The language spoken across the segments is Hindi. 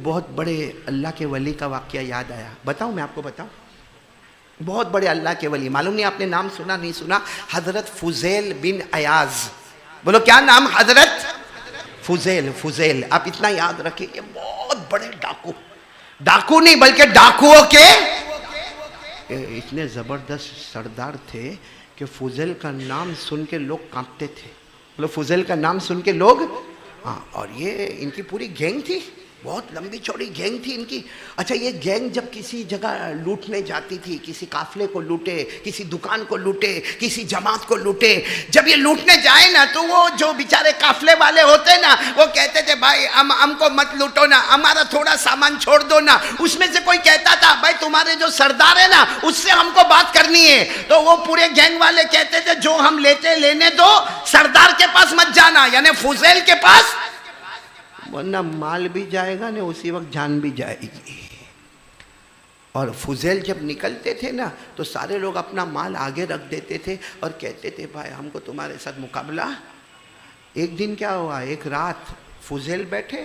बहुत बड़े अल्लाह के वली का वाक़या याद आया। बताऊं, मैं आपको बताऊं, बहुत बड़े अल्लाह के वली, मालूम नहीं आपने नाम सुना नहीं सुना, हजरत फुजैल बिन अयाज। बोलो क्या नाम? हजरत फुजैल। फुजैल आप इतना याद रखिए, ये बहुत बड़े डाकू, डाकू नहीं बल्कि डाकुओं के इतने जबरदस्त सरदार थे कि फुजैल का नाम सुन के लोग कांपते थे। बोलो फुजैल का नाम सुन के लोग, हाँ। और ये इनकी पूरी गैंग थी, बहुत लंबी चौड़ी गैंग थी इनकी। अच्छा, ये गैंग जब किसी जगह लूटने जाती थी, किसी काफले को लूटे, किसी दुकान को लूटे, किसी जमात को लूटे, जब ये लूटने जाए ना तो वो जो बेचारे काफले वाले होते ना, वो कहते थे भाई हमको मत लूटो ना, हमारा थोड़ा सामान छोड़ दो ना। उसमें से कोई कहता था भाई तुम्हारे जो सरदार है ना उससे हमको बात करनी है, तो वो पूरे गैंग वाले कहते थे जो हम लेते लेने दो, सरदार के पास मत जाना, यानी फुजैल के पास, वरना माल भी जाएगा ना उसी वक्त जान भी जाएगी। और फुजैल जब निकलते थे ना तो सारे लोग अपना माल आगे रख देते थे और कहते थे भाई हमको तुम्हारे साथ मुकाबला। एक दिन क्या हुआ, एक रात फुजैल बैठे,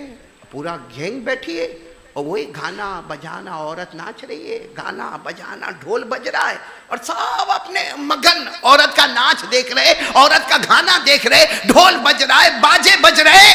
पूरा गैंग बैठी है और वही गाना बजाना, औरत नाच रही है, गाना बजाना, ढोल बज रहा है और सब अपने मगन औरत का नाच देख रहे, औरत का गाना देख रहे, ढोल बज रहा है, बाजे बज रहे।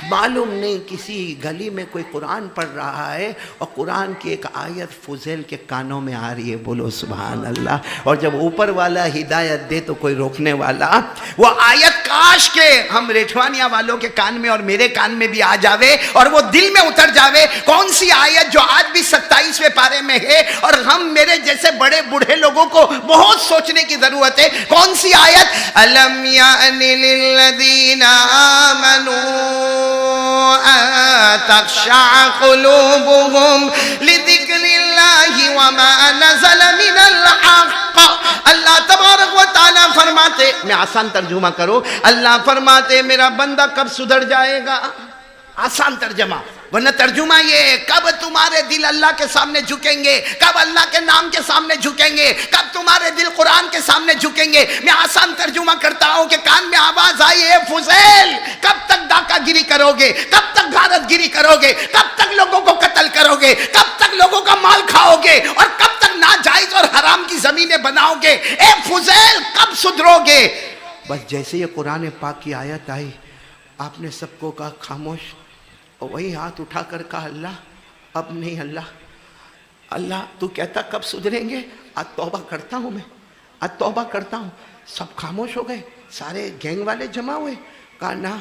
मालूम नहीं किसी गली में कोई कुरान पढ़ रहा है और कुरान की एक आयत फुजैल के कानों में आ रही है। बोलो सुभान अल्लाह। और जब ऊपर वाला हिदायत दे तो कोई रोकने वाला। वो आयत काश के हम रेठवानिया वालों के कान में और मेरे कान में भी आ जावे और वो दिल में उतर जावे। कौन सी आयत जो आज भी 27वें पारे में है और हम मेरे जैसे बड़े बूढ़े लोगों को बहुत सोचने की जरूरत है। कौन सी आयत? अलम यानि लिल्लज़ीना आमनू तख्शा कुलूबुहुम लिज़िक्रिल्लाहि वमा नज़ल मिनल हक़। अल्लाह तबारक व तआला फरमाते, मैं आसान तर्जुमा करूं, अल्लाह फरमाते मेरा बंदा कब सुधर जाएगा, आसान तर्जुमा, वरना तर्जुमा ये कब तुम्हारे दिल अल्लाह के सामने झुकेंगे, कब अल्लाह के नाम के सामने झुकेंगे, कब तुम्हारे दिल कुरान के सामने झुकेंगे। मैं आसान तर्जुमा करता हूं कि कान में आवाज आई है फुजैल कब तक डाकागिरी करोगे, कब तक गारतगिरी करोगे, कब तक लोगों को कत्ल करोगे, कब तक लोगों का माल खाओगे और कब तक नाजायज और हराम की जमीनें बनाओगे। ए फुजैल कब सुधरोगे। बस जैसे ये कुरान पाक की आयत आई आपने सबको कहा खामोश, और वही हाथ उठाकर कहा अल्लाह अब नहीं, अल्लाह अल्लाह तू कहता कब सुधरेंगे, आज तौबा करता हूँ, मैं आज तौबा करता हूँ। सब खामोश हो गए, सारे गैंग वाले जमा हुए, कहा ना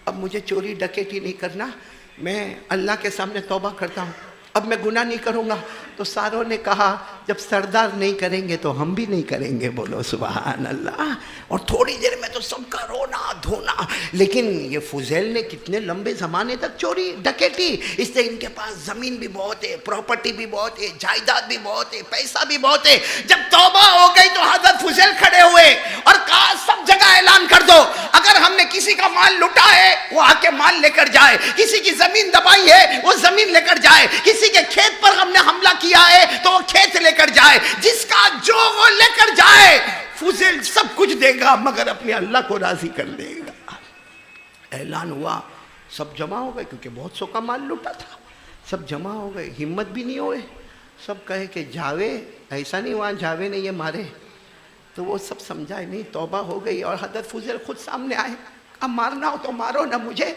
अब मुझे चोरी डकैती नहीं करना, मैं अल्लाह के सामने तौबा करता हूँ, अब मैं गुनाह नहीं करूँगा। तो सारों ने कहा जब सरदार नहीं करेंगे तो हम भी नहीं करेंगे। बोलो सुभान अल्लाह। और थोड़ी देर में तो सबका रोना धोना। लेकिन ये फुजैल ने कितने लंबे ज़माने तक चोरी डकैती, इससे इनके पास ज़मीन भी बहुत है, प्रॉपर्टी भी बहुत है, जायदाद भी बहुत है, पैसा भी बहुत है। जब तौबा हो गई तो हज़रत फुजैल खड़े हुए और कहा सब जगह ऐलान कर दो अगर हमने किसी का माल लुटा है वो आके माल लेकर जाए, किसी की ज़मीन दबाई है वो ज़मीन लेकर जाए, किसी के खेत पर हमने हमला किया है तो वो खेत लेकर जाए, जिसका जो वो लेकर जाए। फुजैल सब कुछ देगा मगर अपने अल्लाह को राजी कर देगा। ऐलान हुआ, सब जमा हो गए क्योंकि बहुत सौ का माल लूटा था, सब जमा हो गए, हिम्मत भी नहीं हुए। सब कहे कि जावे, ऐसा नहीं वहाँ जावे ने ये मारे, तो वो सब समझाए नहीं, तौबा हो गई। और हज़रत फुजैल खुद सामने आए, अब मारना हो तो मारो ना मुझे,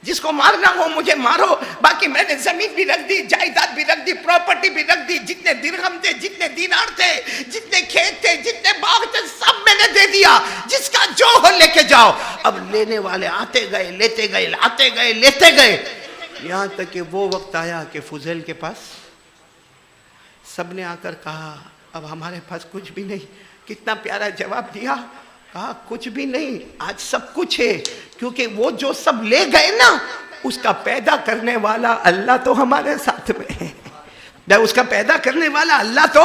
जिसको मारना हो मुझे मारो, बाकी मैंने जमीन भी रख दी, जायदाद भी रख दी, प्रॉपर्टी भी रख दी, जितने दिरहम थे, जितने दीनार थे, जितने खेत थे, जितने बाग थे, सब मैंने दे दिया, जिसका जो हो लेके जाओ। अब लेने वाले आते गए, लेते गए, आते गए, लेते गए, यहाँ तक कि वो वक्त आया कि फुजैल के पास सबने आकर कहा अब हमारे पास कुछ भी नहीं। कितना प्यारा जवाब दिया, कहा कुछ भी नहीं, आज सब कुछ है, क्योंकि वो जो सब ले गए ना उसका पैदा करने वाला अल्लाह तो हमारे साथ में है, उसका पैदा करने वाला अल्लाह तो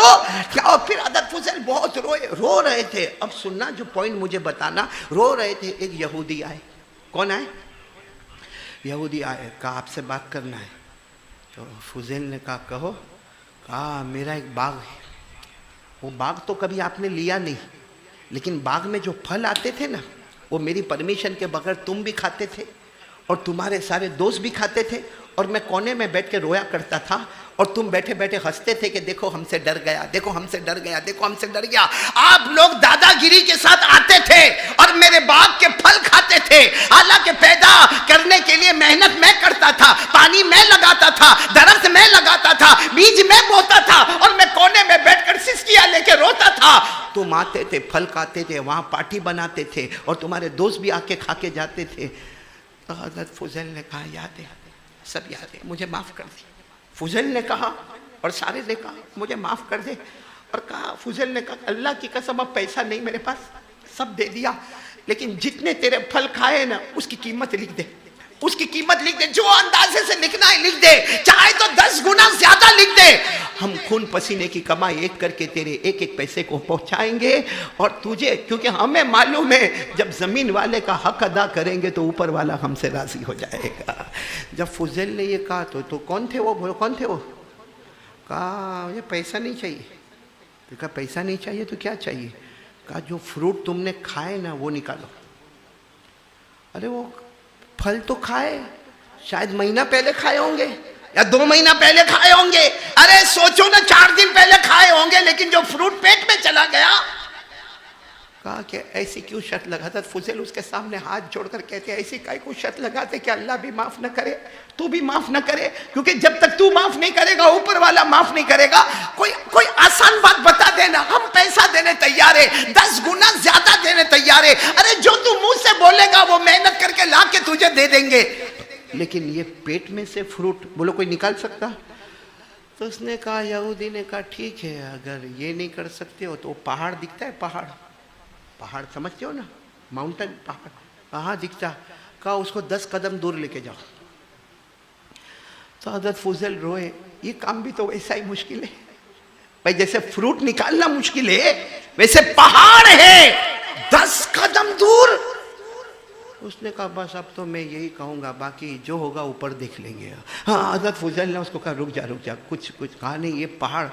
क्या। और फिर हज़रत फुजैल बहुत रो रहे थे। अब सुनना जो पॉइंट मुझे बताना, रो रहे थे। एक यहूदी आए, कौन आए? यहूदी आए, कहा आपसे बात करना है। तो फुजैल ने कहा कहो। कहा मेरा एक बाग है, वो बाग तो कभी आपने लिया नहीं, लेकिन बाग में जो फल आते थे ना वो मेरी परमिशन के बगैर तुम भी खाते थे और तुम्हारे सारे दोस्त भी खाते थे और मैं कोने में बैठ के रोया करता था और तुम बैठे बैठे हंसते थे कि देखो हमसे डर गया, देखो हमसे डर गया, देखो हमसे डर गया। आप लोग दादागिरी के साथ आते थे और मेरे बाप के फल खाते थे। हालांकि पैदा करने के लिए मेहनत मैं करता था, पानी मैं लगाता था, दरख्त मैं लगाता था, बीज मैं बोता था और मैं कोने में बैठकर सिसकियां लेके रोता था। तुम आते थे, फल खाते थे, वहां पार्टी बनाते थे और तुम्हारे दोस्त भी आके खा के जाते थे। तो हज़रत फुज़ैल ने कहा याद है, सब याद है, मुझे माफ़ कर दे। फुज़ैल ने कहा और सारे ने कहा मुझे माफ़ कर दे। और कहा, फुज़ैल ने कहा अल्लाह की कसम अब पैसा नहीं मेरे पास, सब दे दिया, लेकिन जितने तेरे फल खाए ना उसकी कीमत लिख दे, उसकी कीमत लिख दे, जो अंदाजे से लिखना है लिख दे, चाहे तो 10 गुना ज्यादा लिख दे। हम खून पसीने की कमाई एक करके तेरे एक एक पैसे को पहुंचाएंगे और तुझे, क्योंकि हमें मालूम है जब जमीन वाले का हक अदा करेंगे तो ऊपर वाला हमसे राजी हो जाएगा। जब फुज़ैल ने ये कहा तो कौन थे वो, बोलो कौन थे वो? कहा मुझे पैसा नहीं चाहिए। तो कहा पैसा नहीं चाहिए तो क्या चाहिए? कहा जो फ्रूट तुमने खाए ना वो निकालो। अरे वो फल तो खाए, शायद महीना पहले खाए होंगे या 2 महीना पहले खाए होंगे। अरे सोचो ना, 4 दिन पहले खाए होंगे, लेकिन जो फ्रूट पेट में चला गया। कहा कि ऐसी क्यों शर्त लगाता? फुज़ैल उसके सामने हाथ जोड़कर कहते ऐसी काहे को शर्त लगाते कि अल्लाह भी माफ न करे, तू भी माफ न करे, क्योंकि जब तक तू माफ नहीं करेगा ऊपर वाला माफ नहीं करेगा। कोई आसान बात बता देना, हम पैसा देने तैयार है, 10 गुना ज्यादा देने तैयार है। अरे जो तू मुंह से बोलेगा वो मेहनत करके ला के तुझे दे देंगे, लेकिन ये पेट में से फ्रूट बोलो कोई निकाल सकता? तो उसने कहा, यहूदी ने कहा ठीक है, अगर ये नहीं कर सकते हो तो पहाड़ दिखता है, पहाड़ समझते हो ना, माउंटेन, पहाड़ कहाँ दिखता? कहा उसको 10 कदम दूर लेके जाओ। तो हज़रत फुज़ैल रोए, ये काम भी तो वैसा ही मुश्किल है भाई, जैसे फ्रूट निकालना मुश्किल है वैसे पहाड़ है 10 कदम दूर। उसने कहा बस अब तो मैं यही कहूँगा, बाकी जो होगा ऊपर देख लेंगे। हाँ, हज़रत फुज़ैल ने उसको कहा रुक जा, कुछ कहा नहीं, ये पहाड़।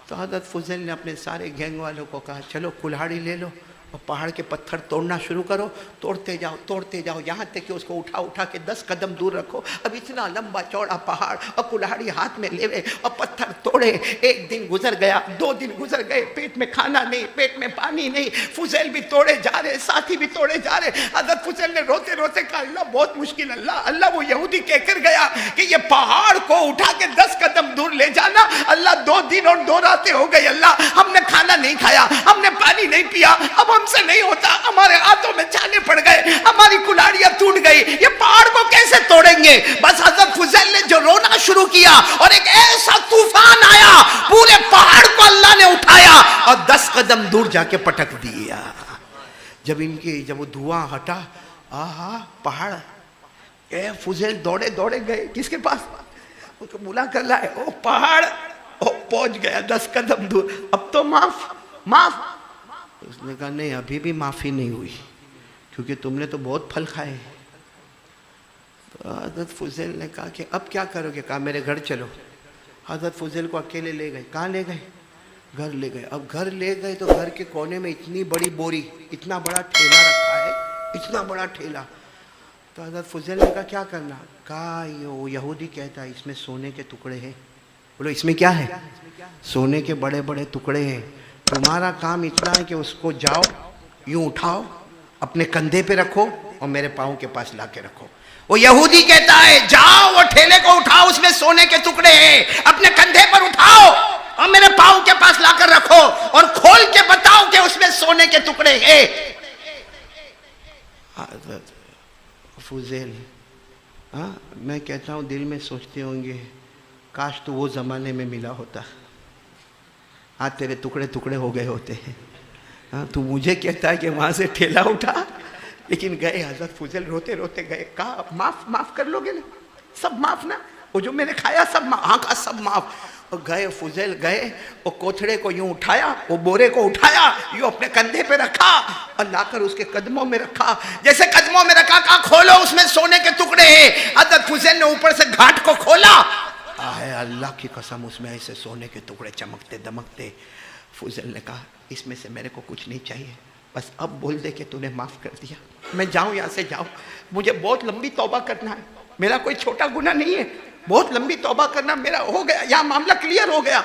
तो हज़रत फुज़ैल ने अपने सारे गैंग वालों को कहा चलो कुल्हाड़ी ले लो और पहाड़ के पत्थर तोड़ना शुरू करो, तोड़ते जाओ यहाँ तक कि उसको उठा के 10 कदम दूर रखो। अब इतना लंबा चौड़ा पहाड़ और कुल्हाड़ी हाथ में लेवे और पत्थर तोड़े। 1 दिन गुजर गया, 2 दिन गुजर गए, पेट में खाना नहीं, पेट में पानी नहीं। फुज़ैल भी तोड़े जा रहे, साथी भी तोड़े जा रहे। हज़रत फुज़ैल ने रोते रोते कहा अल्लाह बहुत मुश्किल, अल्लाह वो यहूदी कहकर गया कि ये पहाड़ को उठा के 10 कदम दूर ले जाना। अल्लाह 2 दिन और 2 रातें हो गई, अल्लाह हमने खाना नहीं खाया, हमने पानी नहीं पिया, अब हमसे नहीं होता, हमारे हाथों में छाले पड़ गए, हमारी कुल्हाड़ियां टूट गई, ये पहाड़ को कैसे तोड़ेंगे? बस हज़रत फुज़ैल ने जो रोना शुरू किया और एक ऐसा तूफान आया, पूरे पहाड़ को अल्लाह ने उठाया और 10 कदम दूर जाके पटक दिया। जब वो धुआं हटा, आहा पहाड़, फुज़ैल दौड़े गए किसके पास? उसको बुला कर लाए, ओ पहाड़, ओ पहुंच गया 10 कदम दूर, अब तो माफ। उसने कहा नहीं, अभी भी माफ़ी नहीं हुई, क्योंकि तुमने तो बहुत फल खाए। तो हज़रत फुज़ैल ने कहा कि अब क्या करोगे? कहा मेरे घर चलो। हज़रत फुज़ैल को अकेले ले गए। कहाँ ले गए? घर ले गए। अब घर ले गए तो घर के कोने में इतनी बड़ी बोरी, इतना बड़ा ठेला रखा है, इतना बड़ा ठेला। तो हज़रत फुज़ैल ने कहा क्या करना? कहा ये यहूदी कहता है इसमें सोने के टुकड़े हैं। बोलो इसमें क्या है? सोने के बड़े बड़े टुकड़े हैं। तुम्हारा काम इतना है कि उसको जाओ, यूं उठाओ, अपने कंधे पे रखो और मेरे पाँव के पास ला के रखो। वो यहूदी कहता है जाओ वो ठेले को उठाओ, उसमें सोने के टुकड़े हैं, अपने कंधे पर उठाओ और मेरे पाँव के पास लाकर रखो और खोल के बताओ कि उसमें सोने के टुकड़े हैं। फुज़ैल, हाँ मैं कहता हूँ दिल में सोचते होंगे काश तो वो ज़माने में मिला होता, हाँ तेरे टुकड़े टुकड़े हो गए होते हैं। हाँ तू मुझे कहता है कि वहाँ से ठेला उठा, लेकिन गए। हज़रत फुज़ैल रोते रोते गए। कहा माफ़ कर लोगे ना? सब माफ़ ना? वो जो मैंने खाया सब माफ़? हाँ कहा सब माफ़। और गए फुज़ैल गए, वो कोथड़े को यूँ उठाया, वो बोरे को उठाया, यूँ अपने कंधे पे रखा और लाकर उसके कदमों में रखा। जैसे कदमों में रखा, कहा खोलो उसमें सोने के टुकड़े हैं। हज़रत फुज़ैल ने ऊपर से घाट को खोला, आए अल्लाह की कसम उसमें ऐसे सोने के टुकड़े चमकते दमकते। फुज़ैल ने कहा इसमें से मेरे को कुछ नहीं चाहिए, बस अब बोल दे कि तूने माफ़ कर दिया, मैं जाऊँ यहाँ से जाऊँ। मुझे बहुत लंबी तौबा करना है, मेरा कोई छोटा गुनाह नहीं है, बहुत लंबी तौबा करना, मेरा हो गया, यहाँ मामला क्लियर हो गया।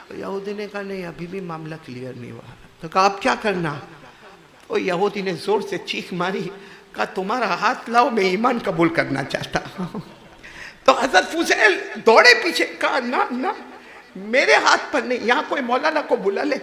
तो यहूदी ने कहा नहीं, अभी भी मामला क्लियर नहीं हुआ। तो कहा आप क्या करना? तो यहूदी ने जोर से चीख मारी, कहा तुम्हारा हाथ लाओ, मैं ईमान कबूल करना चाहता हूँ। तो हजरत फुज़ैल दौड़े पीछे, कहा ना ना, मेरे हाथ पर नहीं, यहाँ कोई मौलाना को बुला ले,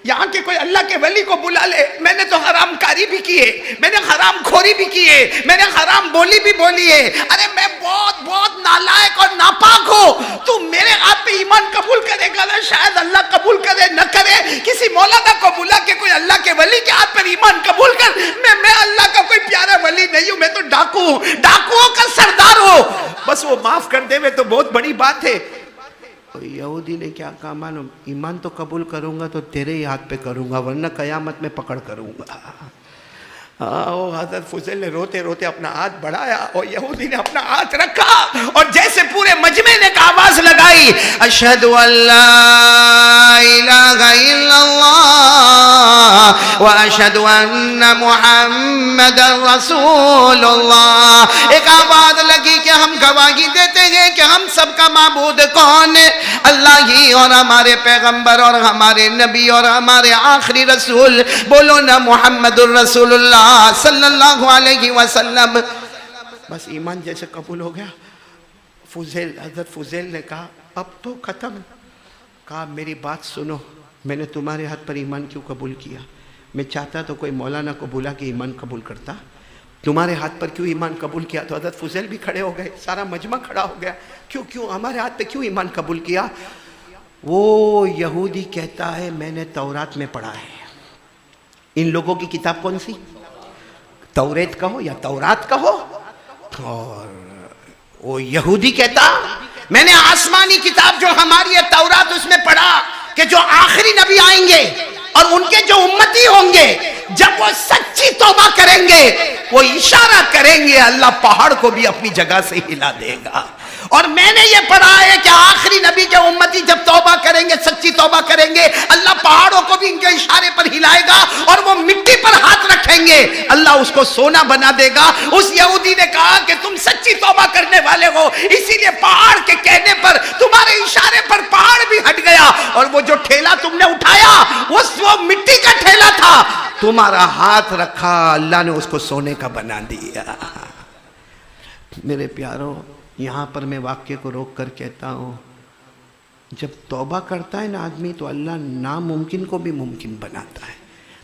यहाँ के कोई अल्लाह के वली को बुला ले। मैंने तो हरामकारी भी की है, मैंने हराम खोरी भी की है, मैंने हराम बोली भी बोली है। अरे मैं बहुत बहुत नालायक और नापाक हूँ। तू मेरे हाथ पे ईमान कबूल करेगा ना, शायद अल्लाह कबूल करे न करे, किसी मौलाना को बुला के कोई अल्लाह के वली के हाथ पर ईमान कबूल कर। मैं अल्लाह का कोई प्यारा वली नहीं हूँ, मैं तो डाकू हूँ, डाकुओं का सरदार हूँ। बस वो माफ कर दे, तो बहुत बड़ी बात है। यहूदी ने क्या कहा मालूम, ईमान तो कबूल करूंगा तो तेरे ही हाथ पे करूंगा, वरना कयामत में पकड़ करूंगा। वो हज़रत फुज़ैल ने रोते रोते अपना हाथ बढ़ाया और यहूदी ने अपना हाथ रखा और जैसे पूरे मजमे ने आवाज लगाई, अशहदु अल्ला इलाहा इल्लल्लाह व अशहदु अन्ना मुहम्मदर रसूलुल्लाह। एक आवाज लगी कि हम गवाही देते हैं कि हम सबका माबूद कौन है, अल्लाह ही, और हमारे पैगंबर और हमारे नबी और हमारे आखिरी रसूल, बोलो ना मुहम्मदुर रसूलुल्लाह सल्लल्लाहु अलैहि वसल्लम। बस ईमान जैसे कबूल हो गया। हज़रत फुज़ैल ने कहा अब तो ख़त्म। कहा मेरी बात सुनो, मैंने तुम्हारे हाथ पर ईमान क्यों कबूल किया? मैं चाहता तो कोई मौलाना को बुला के ईमान कबूल करता, तुम्हारे हाथ पर क्यों ईमान कबूल किया? तो हज़रत फुज़ैल भी खड़े हो गए, सारा मजमा खड़ा हो गया। क्यों हमारे हाथ पे क्यों ईमान कबूल किया? वो यहूदी कहता है मैंने तौरात में पढ़ा है। इन लोगों की किताब कौन सी? तौरेत कहो या तौरात कहो। और वो यहूदी कहता मैंने आसमानी किताब जो हमारी है तौरात, उसमें पढ़ा कि जो आखिरी नबी आएंगे और उनके जो उम्मती होंगे, जब वो सच्ची तौबा करेंगे, वो इशारा करेंगे, अल्लाह पहाड़ को भी अपनी जगह से हिला देगा। और मैंने ये पढ़ा है कि आखिरी नबी के उम्मती जब तौबा करेंगे, सच्ची तौबा करेंगे, अल्लाह पहाड़ों को भी इनके इशारे पर हिलाएगा और वो मिट्टी पर हाथ रखेंगे, अल्लाह उसको सोना बना देगा। उस यहूदी ने कहा कि तुम सच्ची तौबा करने वाले हो, इसीलिए पहाड़ के कहने पर, तुम्हारे इशारे पर पहाड़ भी हट गया और वो जो ठेला तुमने उठाया वो मिट्टी का ठेला था, तुम्हारा हाथ रखा, अल्लाह ने उसको सोने का बना दिया। मेरे प्यारों, यहाँ पर मैं वाक्य को रोक कर कहता हूँ, जब तौबा करता है ना आदमी, तो अल्लाह नामुमकिन को भी मुमकिन बनाता है।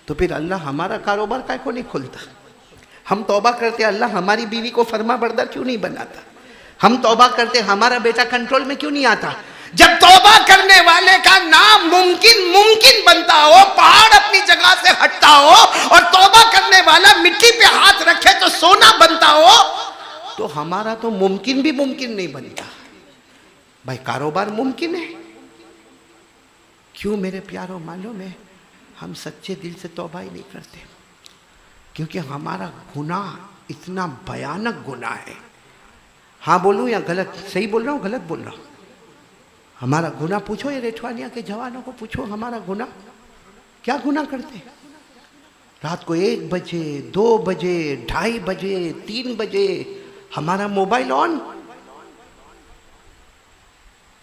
तो फिर अल्लाह हमारा कारोबार काय को नहीं खोलता? हम तौबा करते, अल्लाह हमारी बीवी को फर्मा बरदार क्यों नहीं बनाता? हम तौबा करते, हमारा बेटा कंट्रोल में क्यों नहीं आता? जब तौबा करने वाले का नामुमकिन मुमकिन बनता हो, पहाड़ अपनी जगह से हटता हो, और तौबा करने वाला मिट्टी पे हाथ रखे तो सोना बनता हो, तो हमारा तो मुमकिन भी मुमकिन नहीं बनता। भाई कारोबार मुमकिन है। क्यों मेरे प्यारों? मालूम है, हम सच्चे दिल से तौबा ही नहीं करते, क्योंकि हमारा गुनाह इतना भयानक गुनाह है। हाँ बोलूं या गलत? सही बोल रहा हूँ, गलत बोल रहा हूँ? हमारा गुनाह पूछो, ये रेठवानिया के जवानों को पूछो, हमारा गुनाह क्या गुनाह करते? रात को 1 बजे, 2 बजे, 2:30 बजे, 3 बजे हमारा मोबाइल ऑन।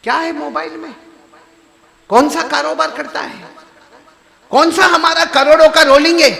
क्या है मोबाइल में? कौन सा कारोबार करता है? कौन सा हमारा करोड़ों का रोलिंग है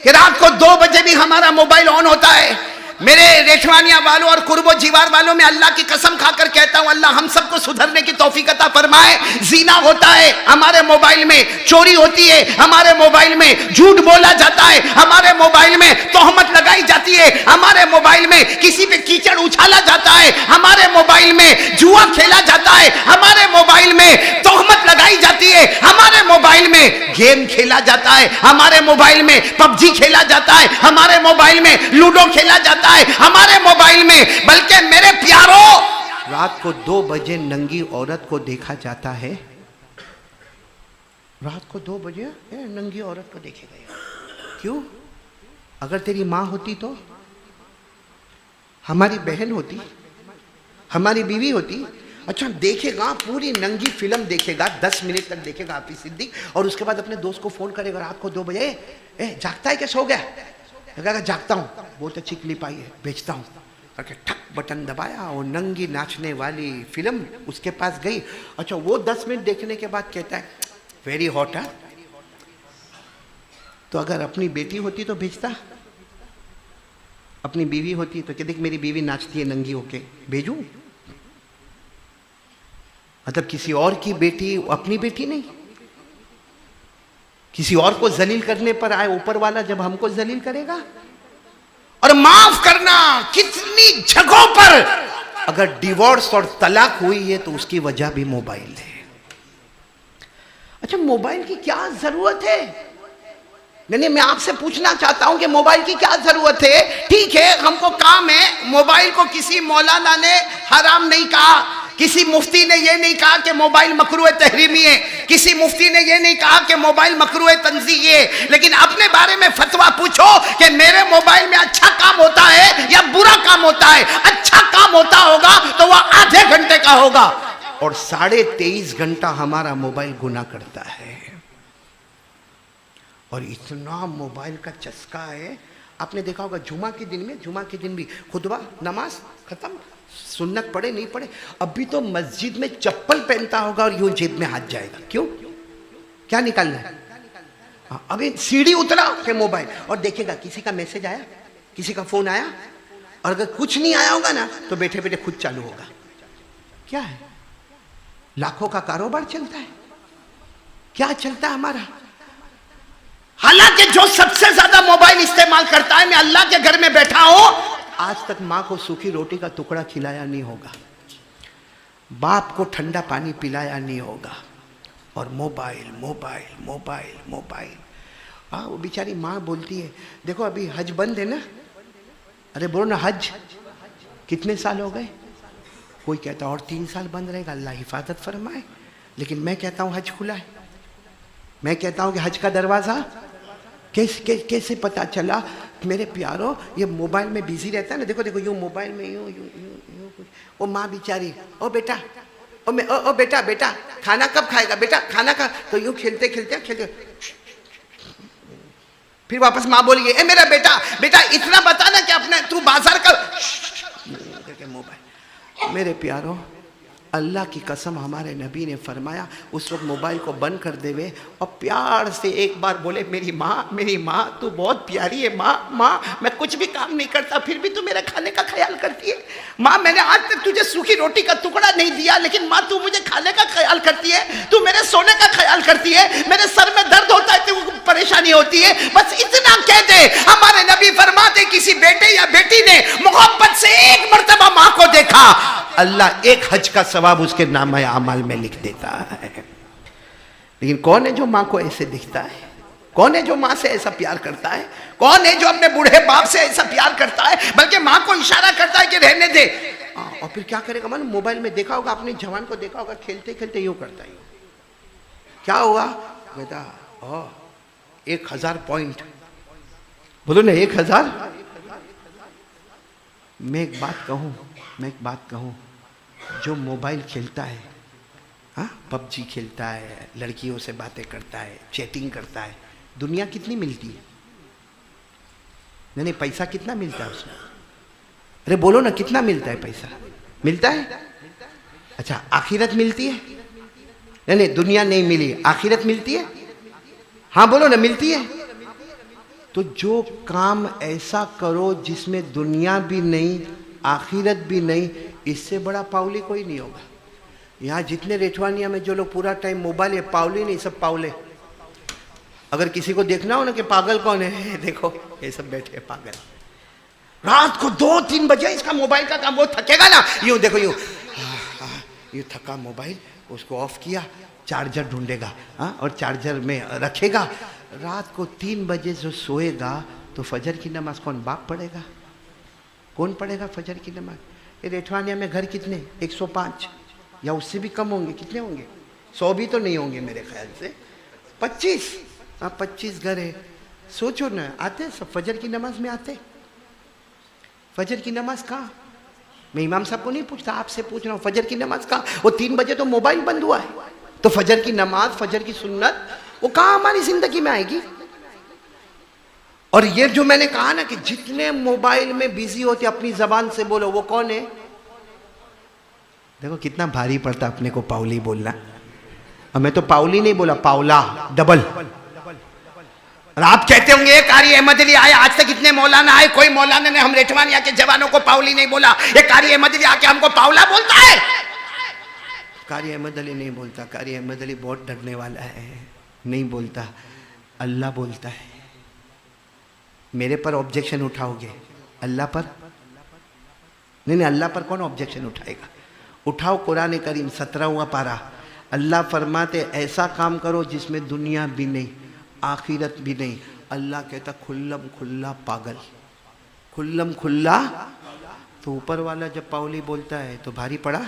कि रात को 2 बजे भी हमारा मोबाइल ऑन होता है? मेरे रेठवानिया वालों और कुर्बो जीवार वालों में अल्लाह की कसम खाकर कहता हूं, अल्लाह हम सबको सुधरने की तौफीक अता फरमाए। जीना होता है हमारे मोबाइल में, चोरी होती है हमारे मोबाइल में, झूठ बोला जाता है हमारे मोबाइल में, तोहमत लगाई जाती है हमारे मोबाइल में, किसी पे कीचड़ उछाला जाता है हमारे मोबाइल में, जुआ खेला जाता है हमारे मोबाइल में, तोहमत लगाई जाती है हमारे मोबाइल में, गेम खेला जाता है हमारे मोबाइल में, पबजी खेला जाता है हमारे मोबाइल में, लूडो खेला जाता है हमारे मोबाइल में। बल्कि मेरे प्यारों, रात को 2 बजे नंगी औरत को देखा जाता है। रात को 2 बजे नंगी औरत को देखे गए। क्यों? अगर तेरी माँ होती तो, हमारी बहन होती, हमारी बीवी होती, अच्छा देखेगा, पूरी नंगी फिल्म देखेगा, 10 मिनट तक देखेगा हाफिज सिद्दीक, और उसके बाद अपने दोस्त को फोन करेगा रात को 2 बजे, जागता है क्या, सो गया? कहेगा जागता हूँ, बहुत अच्छी क्लिप आई है, भेजता हूँ। करके ठक बटन दबाया और नंगी नाचने वाली फिल्म उसके पास गई। अच्छा वो 10 मिनट देखने के बाद कहता है वेरी हॉट है। तो अगर अपनी बेटी होती तो भेजता, अपनी बीवी होती तो क्या देख मेरी बीवी नाचती है नंगी होके, भेजूं? मतलब किसी और की बेटी अपनी बेटी नहीं, किसी और को जलील करने पर आए ऊपर वाला जब हमको जलील करेगा। और माफ करना कितनी जगहों पर अगर डिवोर्स और तलाक हुई है तो उसकी वजह भी मोबाइल है। अच्छा मोबाइल की क्या जरूरत है? नहीं मैं आपसे पूछना चाहता हूं कि मोबाइल की क्या जरूरत है? ठीक है हमको काम है, मोबाइल को किसी मौलाना ने हराम नहीं कहा, किसी मुफ्ती ने यह नहीं कहा कि मोबाइल मकरूह तहरीमी है, किसी मुफ्ती ने यह नहीं कहा कि मोबाइल मकरूह तंज़ीही है। लेकिन अपने बारे में फतवा पूछो कि मेरे मोबाइल में अच्छा काम होता है या बुरा काम होता है। अच्छा काम होता होगा तो वह आधे घंटे का होगा और 23.5 घंटा हमारा मोबाइल गुनाह करता है। और इतना मोबाइल का चस्का है, आपने देखा होगा जुमा के दिन भी खुतबा नमाज खत्म, सुन्नत पढ़े नहीं पढ़े, अभी तो मस्जिद में चप्पल पहनता होगा और यूं जेब में हाथ जाएगा। क्यों? क्या निकालना है? अभी सीढ़ी उतरा के मोबाइल और देखेगा किसी का मैसेज आया, किसी का फोन आया, और अगर कुछ नहीं आया होगा ना तो बैठे बैठे खुद चालू होगा। क्या है? लाखों का कारोबार चलता है। क्या चलता है हमारा? हालांकि जो सबसे ज्यादा मोबाइल इस्तेमाल करता है, मैं अल्लाह के घर में बैठा हूं, आज तक मां को सूखी रोटी का टुकड़ा खिलाया नहीं होगा, बाप को ठंडा पानी पिलाया नहीं होगा, और मोबाइल मोबाइल मोबाइल मोबाइल। हाँ वो बेचारी माँ बोलती है देखो अभी हज बंद है ना, अरे बोलो ना हज कितने साल हो गए? कोई कहता और 3 साल बंद रहेगा, अल्लाह हिफाजत फरमाए। लेकिन मैं कहता हूँ हज खुला है। मैं कहता हूँ कि हज का दरवाज़ा कैसे पता चला? मेरे प्यारो ये मोबाइल में बिजी रहता है ना, देखो देखो यूँ मोबाइल में यूँ यूँ यूँ यूँ कुछ। ओ माँ बेचारी, ओ बेटा, ओ बेटा बेटा खाना कब खाएगा बेटा, खाना खा, तो यूँ खेलते खेलते खेलते फिर वापस माँ बोली ए मेरा बेटा बेटा इतना बता ना कि अपने तू बाजार का मोबाइल। मेरे प्यारो अल्लाह की कसम हमारे नबी ने फरमाया उस वक्त मोबाइल को बंद कर देवे और प्यार से एक बार बोले मेरी माँ तू बहुत प्यारी है माँ मैं कुछ भी काम नहीं करता फिर भी तू मेरे खाने का ख्याल करती है। माँ मैंने आज तक तुझे सूखी रोटी का टुकड़ा नहीं दिया, लेकिन माँ तू मुझे खाने का ख्याल करती है, तू मेरे सोने का ख्याल करती है, मेरे सर में दर्द होता है तो परेशानी होती है, बस इतना कह दे। हमारे नबी फरमाते किसी बेटे या बेटी ने मोहब्बत से एक मर्तबा माँ को देखा, अल्लाह एक हज का सवाब उसके नामे अमल में लिख देता है। लेकिन कौन है जो माँ को ऐसे दिखता है? कौन है जो माँ से ऐसा प्यार करता है? कौन है जो अपने बूढ़े बाप से ऐसा प्यार करता है, बल्कि माँ को इशारा करता है कि रहने दे? और फिर क्या करेगा? मन मोबाइल में देखा होगा, अपने जवान को देखा होगा खेलते खेलते यूं करता है। क्या हुआ बेटा? 1000 पॉइंट बोलो ना, 1000। मैं एक बात कहूँ, जो मोबाइल खेलता है, हाँ पबजी खेलता है, लड़कियों से बातें करता है, चैटिंग करता है, दुनिया कितनी मिलती है? नहीं पैसा कितना मिलता है उसमें? अरे बोलो ना कितना मिलता है? पैसा मिलता है? अच्छा आखिरत मिलती है? नहीं दुनिया नहीं मिली, आखिरत मिलती है? हाँ बोलो ना मिलती है। तो जो काम ऐसा करो जिसमें दुनिया भी नहीं आखिरत भी नहीं, इससे बड़ा पावली कोई नहीं होगा। यहाँ जितने रेठवानिया में जो लोग पूरा टाइम मोबाइल है, पावली नहीं सब पावले। अगर किसी को देखना हो ना कि पागल कौन है, देखो ये सब बैठे हैं पागल। रात को 2-3 बजे इसका मोबाइल का काम, वो थकेगा ना यूँ देखो यूँ थका मोबाइल, उसको ऑफ किया, चार्जर ढूंढेगा और चार्जर में रखेगा। रात को 3 बजे जो सोएगा तो फजर की नमाज कौन बाप पढ़ेगा? कौन पढ़ेगा फजर की नमाज? ये रेठवानिया में घर कितने? 105 या उससे भी कम होंगे। कितने होंगे? 100 भी तो नहीं होंगे मेरे ख्याल से। 25 25 घर है। सोचो ना, आते सब फजर की नमाज में आते? फजर की नमाज कहाँ? मैं इमाम साहब को नहीं पूछता, आपसे पूछ रहा हूँ, फजर की नमाज कहाँ? वो 3 बजे तो मोबाइल बंद हुआ है, तो फजर की नमाज, फजर की सुन्नत वो कहाँ हमारी जिंदगी में आएगी? और ये जो मैंने कहा ना कि जितने मोबाइल में बिजी होते अपनी जबान से बोलो, वो कौन है? देखो कितना भारी पड़ता अपने को पाउली बोलना। हमें तो पाउली नहीं बोला, पाउला डबल। और आप कहते होंगे कारी अहमद अली आए, आज तक इतने मौलाना आए, कोई मौलाना ने हम रेठवानिया के जवानों को पाउली नहीं बोला, ये कारी अहमद अली आके हमको पाउला बोलता है। कारी अहमद अली नहीं बोलता, कारी अहमद अली बहुत डरने वाला है, नहीं बोलता, अल्लाह बोलता है। मेरे पर ऑब्जेक्शन उठाओगे, अल्लाह पर नहीं, अल्लाह पर कौन ऑब्जेक्शन उठाएगा? उठाओ कुरान करीम 17वां पारा, अल्लाह फरमाते ऐसा काम करो जिसमें दुनिया भी नहीं आखिरत भी नहीं। अल्लाह कहता खुल्लम खुल्ला पागल, खुल्लम खुल्ला। तो ऊपर वाला जब पाउली बोलता है तो भारी पड़ा।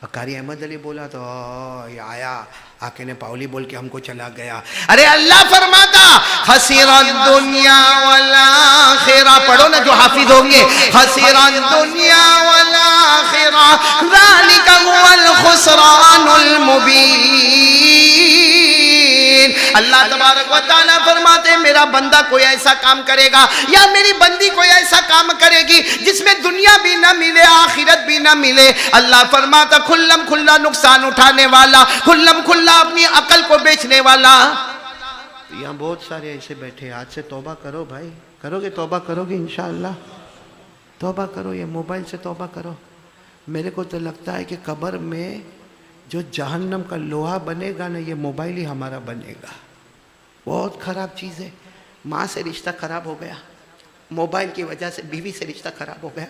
कारी अहमद अली बोला तो ये आया, आके ने पाउली बोल के हमको चला गया। अरे अल्लाह फरमाता हसीरा दुनिया वाला आखिरा, पढ़ो ना जो हाफिज होंगे, हसीरा दुनिया वाला आखिरा ज़ालिका हुवल खुसरानुल मुबीन। अल्लाह तबारक व तआला फरमाते मेरा बंदा कोई ऐसा काम करेगा या मेरी बंदी कोई ऐसा काम करेगी जिसमें दुनिया भी ना मिले आखिरत भी ना मिले। अल्लाह फरमाता खुल्लम खुल्ला नुकसान उठाने वाला, खुल्लम खुल्ला अपनी अकल को बेचने वाला। यहाँ बहुत सारे ऐसे बैठे, आज से तौबा करो भाई, करोगे तौबा करोगे इंशाअल्लाह, तौबा करो, ये मोबाइल से तौबा करो। मेरे को तो लगता है कि कब्र में जो जहन्नम का लोहा बनेगा ना, ये मोबाइल ही हमारा बनेगा। बहुत ख़राब चीज़ है। माँ से रिश्ता ख़राब हो गया, मोबाइल की वजह से बीवी से रिश्ता ख़राब हो गया,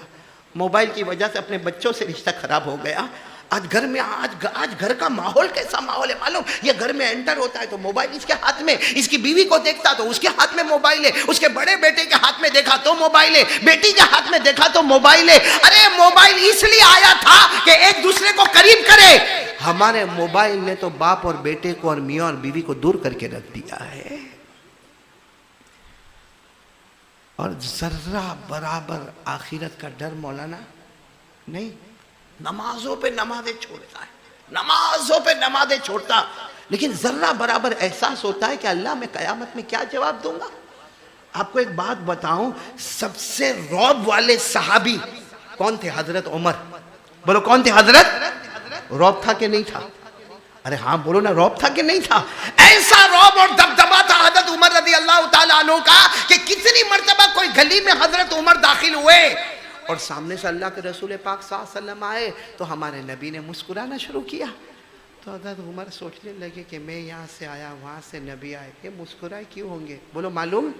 मोबाइल की वजह से अपने बच्चों से रिश्ता ख़राब हो गया। आज घर में आज घर का माहौल कैसा माहौल है मालूम? ये घर में एंटर होता है तो मोबाइल इसके हाथ में, इसकी बीवी को देखता तो उसके हाथ में मोबाइल है, उसके बड़े बेटे के हाथ में देखा तो मोबाइल है, बेटी के हाथ में देखा तो मोबाइल है। अरे मोबाइल इसलिए आया था कि एक दूसरे को करीब करे। हमारे मोबाइल ने तो बाप और बेटे को और मियाँ और बीवी को दूर करके रख दिया है। और जर्रा बराबर आखिरत का डर मौलाना नहीं। नमाजों पे नमाजें छोड़ता है, नमाजों पे नमाजें छोड़ता, लेकिन जर्रा बराबर एहसास होता है कि अल्लाह मैं कयामत में क्या जवाब दूंगा। आपको एक बात बताऊं, सबसे रौब वाले सहाबी कौन थे? हजरत उमर। बोलो कौन थे? हजरत। रौब था कि नहीं था? अरे हाँ बोलो ना, रौब था कि नहीं था? ऐसा रौब और दबदबा था हजरत उमर रज़ी अल्लाह ताला अन्हु का कि कितनी मर्तबा कोई गली में हजरत उमर दाखिल हुए और सामने से अल्लाह के रसूल पाक सल्लल्लाहु अलैहि वसल्लम आए तो हमारे नबी ने मुस्कुराना शुरू किया। तो हजरत उमर सोचने लगे कि मैं यहाँ से आया, वहाँ से नबी आए, ये मुस्कुराए क्यों होंगे? बोलो मालूम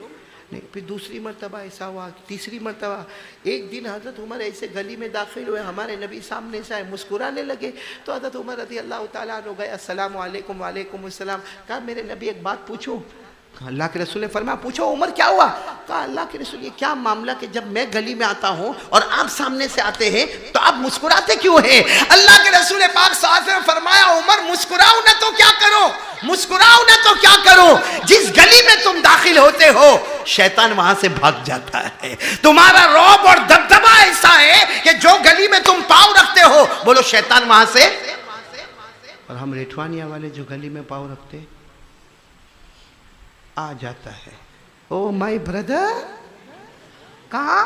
नहीं। फिर दूसरी मर्तबा ऐसा हुआ, तीसरी मर्तबा। एक दिन हजरत उमर ऐसे गली में दाखिल हुए, हमारे नबी सामने से आए, मुस्कुराने लगे। तो हजरत उमर रज़ी अल्लाह ताला अन्हु गए, अस्सलामु अलैकुम वालेकुम अस्सलाम। कहा मेरे नबी एक बात पूछूं? अल्लाह के रसूल ने फरमाया पूछो उमर क्या हुआ? कहा अल्लाह के रसूल ये क्या मामला कि जब मैं गली में आता हूँ और आप सामने से आते हैं तो आप मुस्कुराते क्यों हैं? अल्लाह के रसूल पाक सल्लल्लाहु अलैहि वसल्लम ने फरमाया उमर मुस्कुराओ ना तो क्या करो, मुस्कुराओ ना तो क्या करो, जिस गली में तुम दाखिल होते हो शैतान वहां से भाग जाता है। तुम्हारा रौब और दबदबा ऐसा है कि जो गली में तुम पाँव रखते हो बोलो शैतान वहां से। और हम रेठवानिया वाले जो गली में पाँव रखते आ जाता है। ओ माय ब्रदर, कहा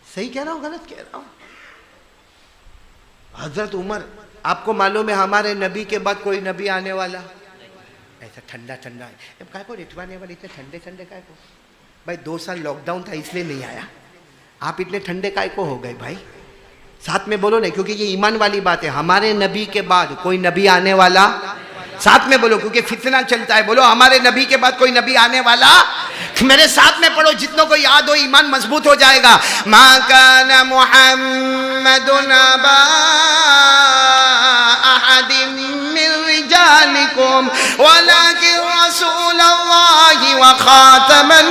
सही कह रहा हूं गलत कह रहा हूं? हजरत उमर, आपको मालूम है हमारे नबी के बाद कोई नबी आने वाला ऐसा ठंडा ठंडा है। काय को रिठवाने वाले इतने ठंडे ठंडे काय को? भाई 2 साल लॉकडाउन था इसलिए नहीं आया। आप इतने ठंडे काय को हो गए भाई? साथ में बोलो नहीं, क्योंकि ये ईमान वाली बात है। हमारे नबी के बाद कोई नबी आने वाला, साथ में बोलो क्योंकि फितना चलता है। बोलो हमारे नबी के बाद कोई नबी आने वाला। मेरे साथ में पढ़ो, जितनों को याद हो ईमान मजबूत हो जाएगा। मा काना मुहम्मदुन अबा अहदिम मिन रिजालिकुम वलाकिन रसूलल्लाहि व खातमन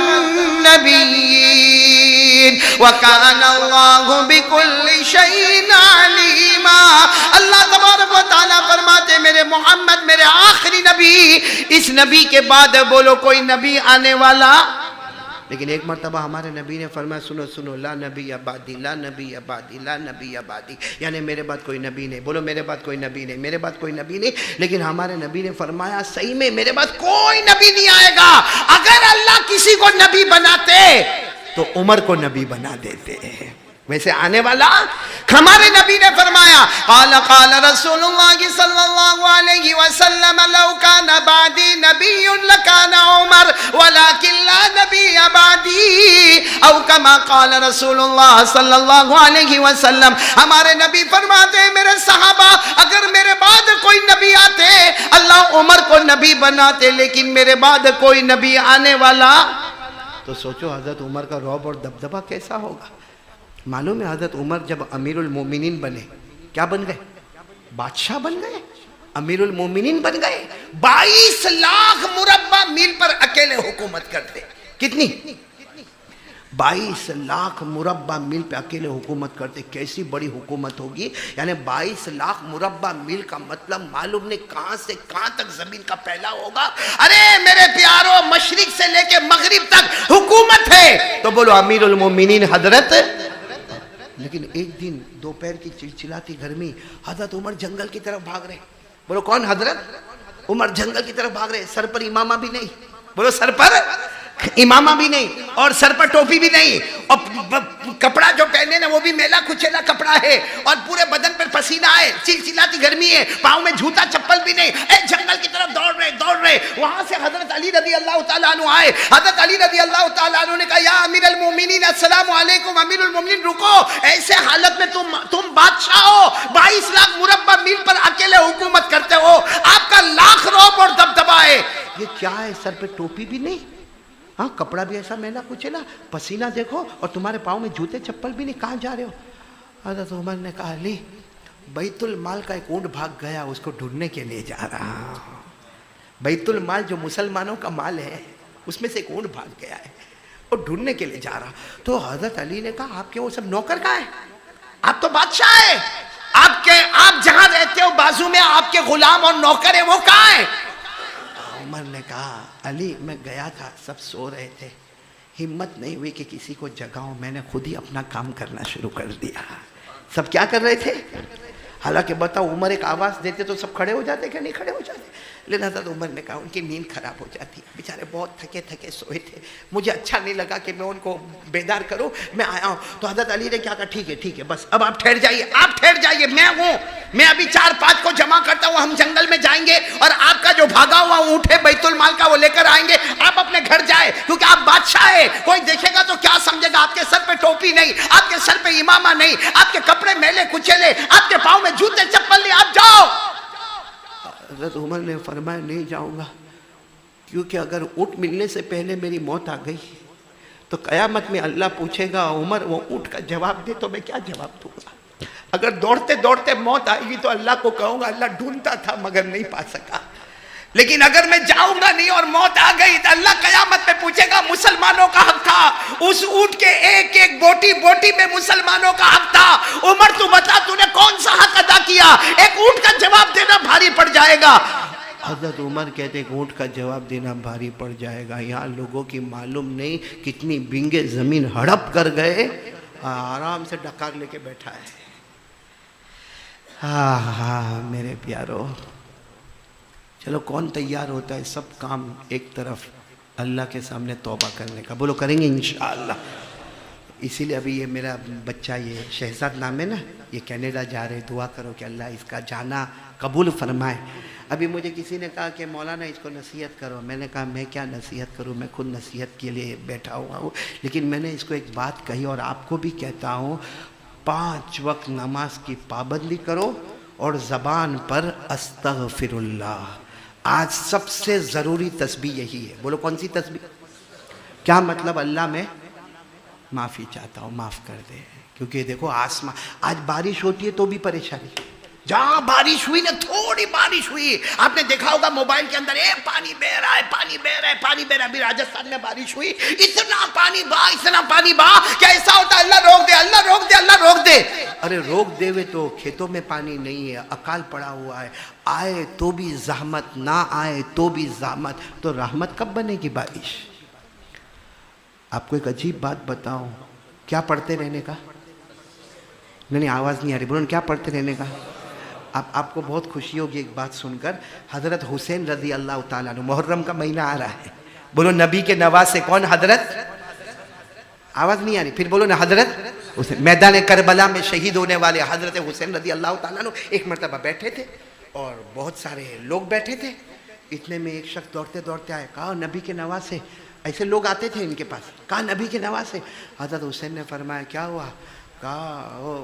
नबिय्यीन व काना अल्लाहु बिकुल्लि शैइन अलीमा। अल्लाह तबारक व तआला फरमाते मेरे मोहम्मद मेरे आखिरी नबी, इस नबी के बाद बोलो कोई नबी आने वाला लेकिन एक मरतबा हमारे नबी ने फरमाया, सुनो सुनो, ला नबी आबादी, ला नबी आबादी, ला नबी आबादी, यानी मेरे बाद कोई नबी नहीं। बोलो मेरे बाद कोई नबी नहीं, मेरे बाद कोई नबी नहीं। लेकिन हमारे नबी ने फरमाया, सही में मेरे बाद कोई नबी नहीं आएगा। अगर अल्लाह किसी को नबी बनाते तो उमर को नबी बना देते। वैसे आने वाला हमारे नबी ने फरमाया, क़ाल क़ाल रसूलुल्लाह सल्लल्लाहु अलैहि वसल्लम, लौ काना बादी नबियुन लकाना उमर वलाकिन ला नबी बादी, औ कमा क़ाल रसूलुल्लाह सल्लल्लाहु अलैहि वसल्लम। हमारे नबी फरमाते हैं, मेरे सहाबा, अगर मेरे बाद कोई नबी आते अल्लाह उमर को नबी बनाते, लेकिन मेरे बाद कोई नबी आने वाला। तो सोचो हजरत उमर का रौब और दबदबा कैसा होगा। मालूम है हजरत उमर जब अमीरुल मोमिनीन बने, क्या बन गए? बादशाह बन गए, अमीरुल मोमिनीन बन गए। 22 लाख मुरब्बा मील पर अकेले हुकूमत करते। कितनी? 22 लाख मुरब्बा मील पे अकेले हुकूमत करते। कैसी बड़ी हुकूमत होगी। यानी 22 लाख मुरब्बा मील का मतलब मालूम नहीं कहां से कहां तक जमीन का फैलाव होगा। अरे मेरे प्यारो, मशरिक से लेके मगरिब तक हुकूमत है। तो बोलो अमीरुल मोमिनीन हजरत। लेकिन एक दिन दोपहर की चिलचिलाती गर्मी, हजरत उमर जंगल की तरफ भाग रहे। बोलो कौन? हजरत उमर जंगल की तरफ भाग रहे। सर पर इमामा भी नहीं। बोलो सर पर इमामा भी नहीं, और सर पर टोपी भी नहीं, और कपड़ा जो पहने ना वो भी मेला कुचेला कपड़ा है, और पूरे बदन पर पसीना है, चिलचिलाती गर्मी है, पाँव में जूता चप्पल भी नहीं। जंगल की तरफ दौड़ रहे। वहां से हजरत अली रज़ी अल्लाह तआला अन्हु आए। हजरत अली रज़ी अल्लाह तआला अन्हु ने कहा, या अमीरुल मोमिनीन अस्सलामु अलैकुम। अमीरुल मोमिनीन रुको, ऐसे हालत में तुम बादशाह हो, 22 लाख मुरब्बा मील पर अकेले हुकूमत करते हो, आपका लाख रौब और दबदबा है, ये क्या है? सर पे टोपी भी नहीं, हाँ कपड़ा भी ऐसा मैला कुचेला, पसीना देखो, और तुम्हारे पाँव में जूते चप्पल भी नहीं, कहाँ जा रहे हो? हज़रत उमर ने कहा, अली बैतुल माल का एक ऊँट भाग गया, उसको ढूंढने के लिए जा रहा हूँ। बैतुल माल जो मुसलमानों का माल है, उसमें से एक ऊँट भाग गया है, और ढूंढने के लिए जा रहा। तो हज़रत अली ने कहा, आपके वो सब नौकर कहाँ है? आप तो बादशाह है, आप जहाँ रहते हो बाजू में आपके गुलाम और नौकर है, वो कहाँ है? उमर ने कहा, अली मैं गया था, सब सो रहे थे, हिम्मत नहीं हुई कि किसी को जगाऊं, मैंने खुद ही अपना काम करना शुरू कर दिया। सब क्या कर रहे थे? हालांकि बताओ, उमर एक आवाज़ देते तो सब खड़े हो जाते क्या नहीं खड़े हो जाते? लेकिन हज़रत उमर ने कहा, उनकी नींद खराब हो जाती, बेचारे बहुत थके थके सोए थे, मुझे अच्छा नहीं लगा कि मैं उनको बेदार करूं, मैं आया हूं। तो हज़रत अली ने क्या कहा, ठीक है बस अब आप ठहर जाइए, मैं हूं, मैं अभी 4-5 को जमा करता हूं, हम जंगल में जाएंगे, और आपका जो भागा हुआ ऊँट है बैतुल माल का, वो लेकर आएंगे, आप अपने घर जाए, क्योंकि आप बादशाह है, कोई देखेगा तो क्या समझेगा? आपके सर पे टोपी नहीं, आपके सर पे इमामा नहीं, आपके कपड़े मैले कुचेले, आपके पाँव में जूते चप्पल नहीं, आप जाओ। हज़रत उमर ने फरमाया, नहीं जाऊंगा, क्योंकि अगर ऊँट मिलने से पहले मेरी मौत आ गई तो क़यामत में अल्लाह पूछेगा, उमर वो ऊँट का जवाब दे, तो मैं क्या जवाब दूंगा? अगर दौड़ते दौड़ते मौत आएगी तो अल्लाह को कहूँगा, अल्लाह ढूंढता था मगर नहीं पा सका। लेकिन अगर मैं जाऊंगा नहीं और मौत आ गई तो अल्लाह क़यामत में पूछेगा, मुसलमानों का हक था, उस ऊँट के एक एक बोटी में मुसलमानों का हक था। उमर तू बता, तूने कौन सा हक अदा किया? एक ऊँट का जवाब देना भारी पड़ जाएगा। हज़रत उमर कहते, एक ऊँट का जवाब देना भारी पड़ जाएगा। यहाँ लोगों की मालूम नहीं कितनी बिंगे ज़मीन हड़प कर गए, आराम से डकार लेके बैठा है। हाँ मेरे प्यारो, चलो कौन तैयार होता है सब काम एक तरफ अल्लाह के सामने तौबा करने का? बोलो करेंगे इंशाअल्लाह। इसीलिए अभी ये मेरा बच्चा, ये शहजाद नाम है ना, ये कनाडा जा रहे, दुआ करो कि अल्लाह इसका जाना कबूल फरमाए। अभी मुझे किसी ने कहा कि मौलाना इसको नसीहत करो, मैंने कहा मैं क्या नसीहत करूं, मैं खुद नसीहत के लिए बैठा हुआ हूँ। लेकिन मैंने इसको एक बात कही और आपको भी कहता हूँ, 5 वक्त नमाज की पाबंदी करो और ज़बान पर अस्तगफिरुल्लाह। आज सबसे ज़रूरी तस्बीह यही है। बोलो कौन सी तस्बीह? क्या मतलब? अल्लाह मैं माफ़ी चाहता हूँ, माफ़ कर दे। क्योंकि देखो आसमां, आज बारिश होती है तो भी परेशानी, जहाँ बारिश हुई ना, थोड़ी बारिश हुई, आपने देखा होगा मोबाइल के अंदर, पानी बह रहा है, पानी बह रहा है, पानी बह रहा है। अभी राजस्थान में बारिश हुई, इतना पानी बहा, क्या ऐसा होता है अल्लाह रोक दे, अल्लाह रोक दे, अल्लाह रोक दे? अरे रोक देवे तो खेतों में पानी नहीं है, अकाल पड़ा हुआ है, आए तो भी जहमत, ना आए तो भी जहमत, तो रहमत कब बनेगी बारिश? आपको एक अजीब बात बताऊं, क्या पढ़ते रहने का? नहीं आवाज़ नहीं आ रही, बोलो क्या पढ़ते रहने का? आपको बहुत खुशी होगी एक बात सुनकर। हज़रत हुसैन रज़ी अल्लाह ताला अन्हु, मुहर्रम का महीना आ रहा है, बोलो नबी के नवासे कौन? हज़रत, आवाज़ नहीं आ रही, फिर बोलो ना, हज़रत हुसैन। मैदान करबला में शहीद होने वाले हज़रत हुसैन रज़ी अल्लाह ताला अन्हु एक मरतबा बैठे थे और बहुत सारे लोग बैठे थे। इतने में एक शख्स दौड़ते दौड़ते आए, कहा नबी के नवासे। ऐसे लोग आते थे इनके पास, कहा नबी के नवासे। हज़रत हुसैन ने फरमाया क्या हुआ? कहा वो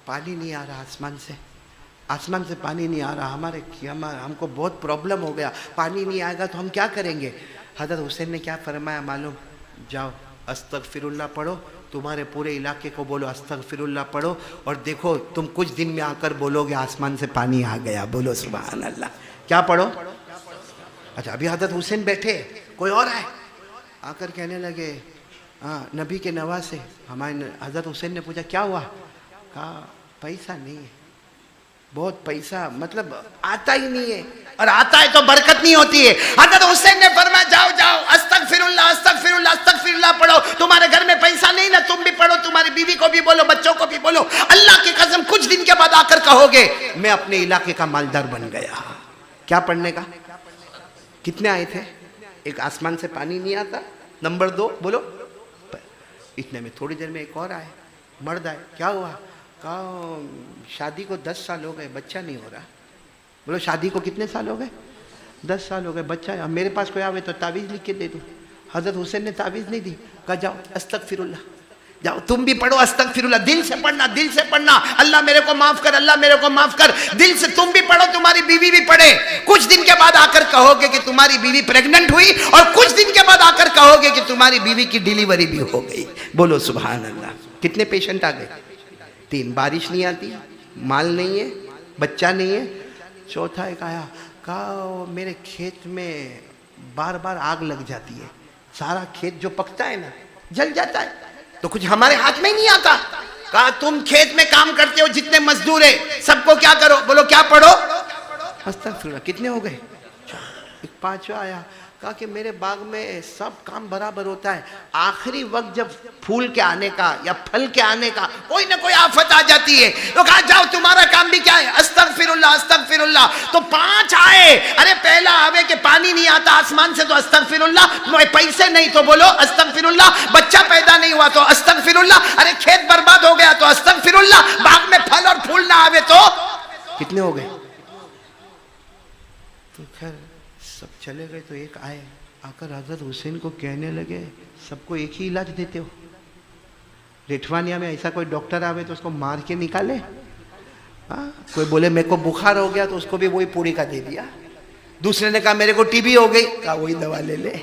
पानी नहीं आ रहा आसमान से, आसमान से पानी नहीं आ रहा, हमको बहुत प्रॉब्लम हो गया, पानी नहीं आएगा तो हम क्या करेंगे? हज़रत हुसैन ने क्या फरमाया मालूम? जाओ अस्तगफिरुल्लाह पढ़ो, तुम्हारे पूरे इलाके को बोलो अस्तगफिरुल्लाह पढ़ो, और देखो तुम कुछ दिन में आकर बोलोगे आसमान से पानी आ गया। बोलो सुभान अल्लाह। क्या पढ़ो? अच्छा, अभी हज़रत हुसैन बैठे, कोई और आए, आकर कहने लगे हाँ नबी के नवासे। हमारे हज़रत हुसैन ने पूछा क्या हुआ? कहा पैसा नहीं है, बहुत पैसा मतलब आता ही नहीं है, और आता है तो बरकत नहीं होती है। हज़रत हुसैन ने फरमाया जाओ जाओ अस्तगफिरुल्लाह अस्तगफिरुल्लाह अस्तगफिरुल्लाह पढ़ो, तुम्हारे घर में पैसा नहीं ना, तुम भी पढ़ो, तुम्हारी बीवी को भी बोलो, बच्चों को भी बोलो, अल्लाह की कसम कुछ दिन के बाद आकर कहोगे मैं अपने इलाके का मालदार बन गया। क्या पढ़ने का? कितने आए थे? एक आसमान से पानी नहीं आता, नंबर 2 बोलो। इतने में थोड़ी देर में एक और आए, मर्द आए, क्या हुआ? कहा शादी को 10 साल हो गए, बच्चा नहीं हो रहा। बोलो शादी को कितने साल हो गए? 10 साल हो गए, बच्चा। मेरे पास कोई आवे तो तावीज़ लिख के दे दूँ। हज़रत हुसैन ने तावीज़ नहीं दी, कहा जाओ अस्तगफिरुल्लाह, जाओ तुम भी पढ़ो अस्तगफिरुल्लाह, दिल से पढ़ना, दिल से पढ़ना, अल्लाह मेरे को माफ़ कर, अल्लाह मेरे को माफ़ कर, दिल से तुम भी पढ़ो, तुम्हारी बीवी भी पढ़े। कुछ दिन के बाद आकर कहोगे कि तुम्हारी बीवी प्रेग्नेंट हुई, और कुछ दिन के बाद आकर कहोगे कि तुम्हारी बीवी की डिलीवरी भी हो गई। बोलो सुभान अल्लाह। कितने पेशेंट आ गए? 3। बारिश नहीं आती, माल नहीं है, बच्चा नहीं है। चौथा एक आया, कहा मेरे खेत में बार बार आग लग जाती है, सारा खेत जो पकता है ना जल जाता है, तो कुछ हमारे हाथ में ही नहीं आता। कहा तुम खेत में काम करते हो, जितने मजदूर है सबको क्या करो? बोलो क्या पढ़ो? अस्तगफिरुल्लाह। कितने हो गए? एक 5वां आया, कहा कि मेरे बाग में सब काम बराबर होता है, आखिरी वक्त जब फूल के आने का या फल के आने का कोई ना कोई आफत आ जाती है, तो कहा जाओ तुम्हारा काम भी क्या है? अस्तगफिरुल्लाह अस्तगफिरुल्लाह। तो 5 आए, अरे पहला आवे कि पानी नहीं आता आसमान से तो अस्तगफिरुल्लाह, पैसे नहीं तो बोलो अस्तगफिरुल्लाह, बच्चा पैदा नहीं हुआ तो अस्तगफिरुल्लाह, अरे खेत बर्बाद हो गया तो अस्तगफिरुल्लाह, बाग में फल और फूल ना आवे तो। कितने हो गए? तो खैर सब चले गए, तो एक आए, आकर हज़रत हुसैन को कहने लगे सबको एक ही इलाज देते हो? रेठवानिया में ऐसा कोई डॉक्टर आवे तो उसको मार के निकाले? हाँ, कोई बोले मेरे को बुखार हो गया तो उसको भी वही पूरी का दे दिया। दूसरे ने कहा मेरे को टीबी हो गई, कहा वही दवा ले ले।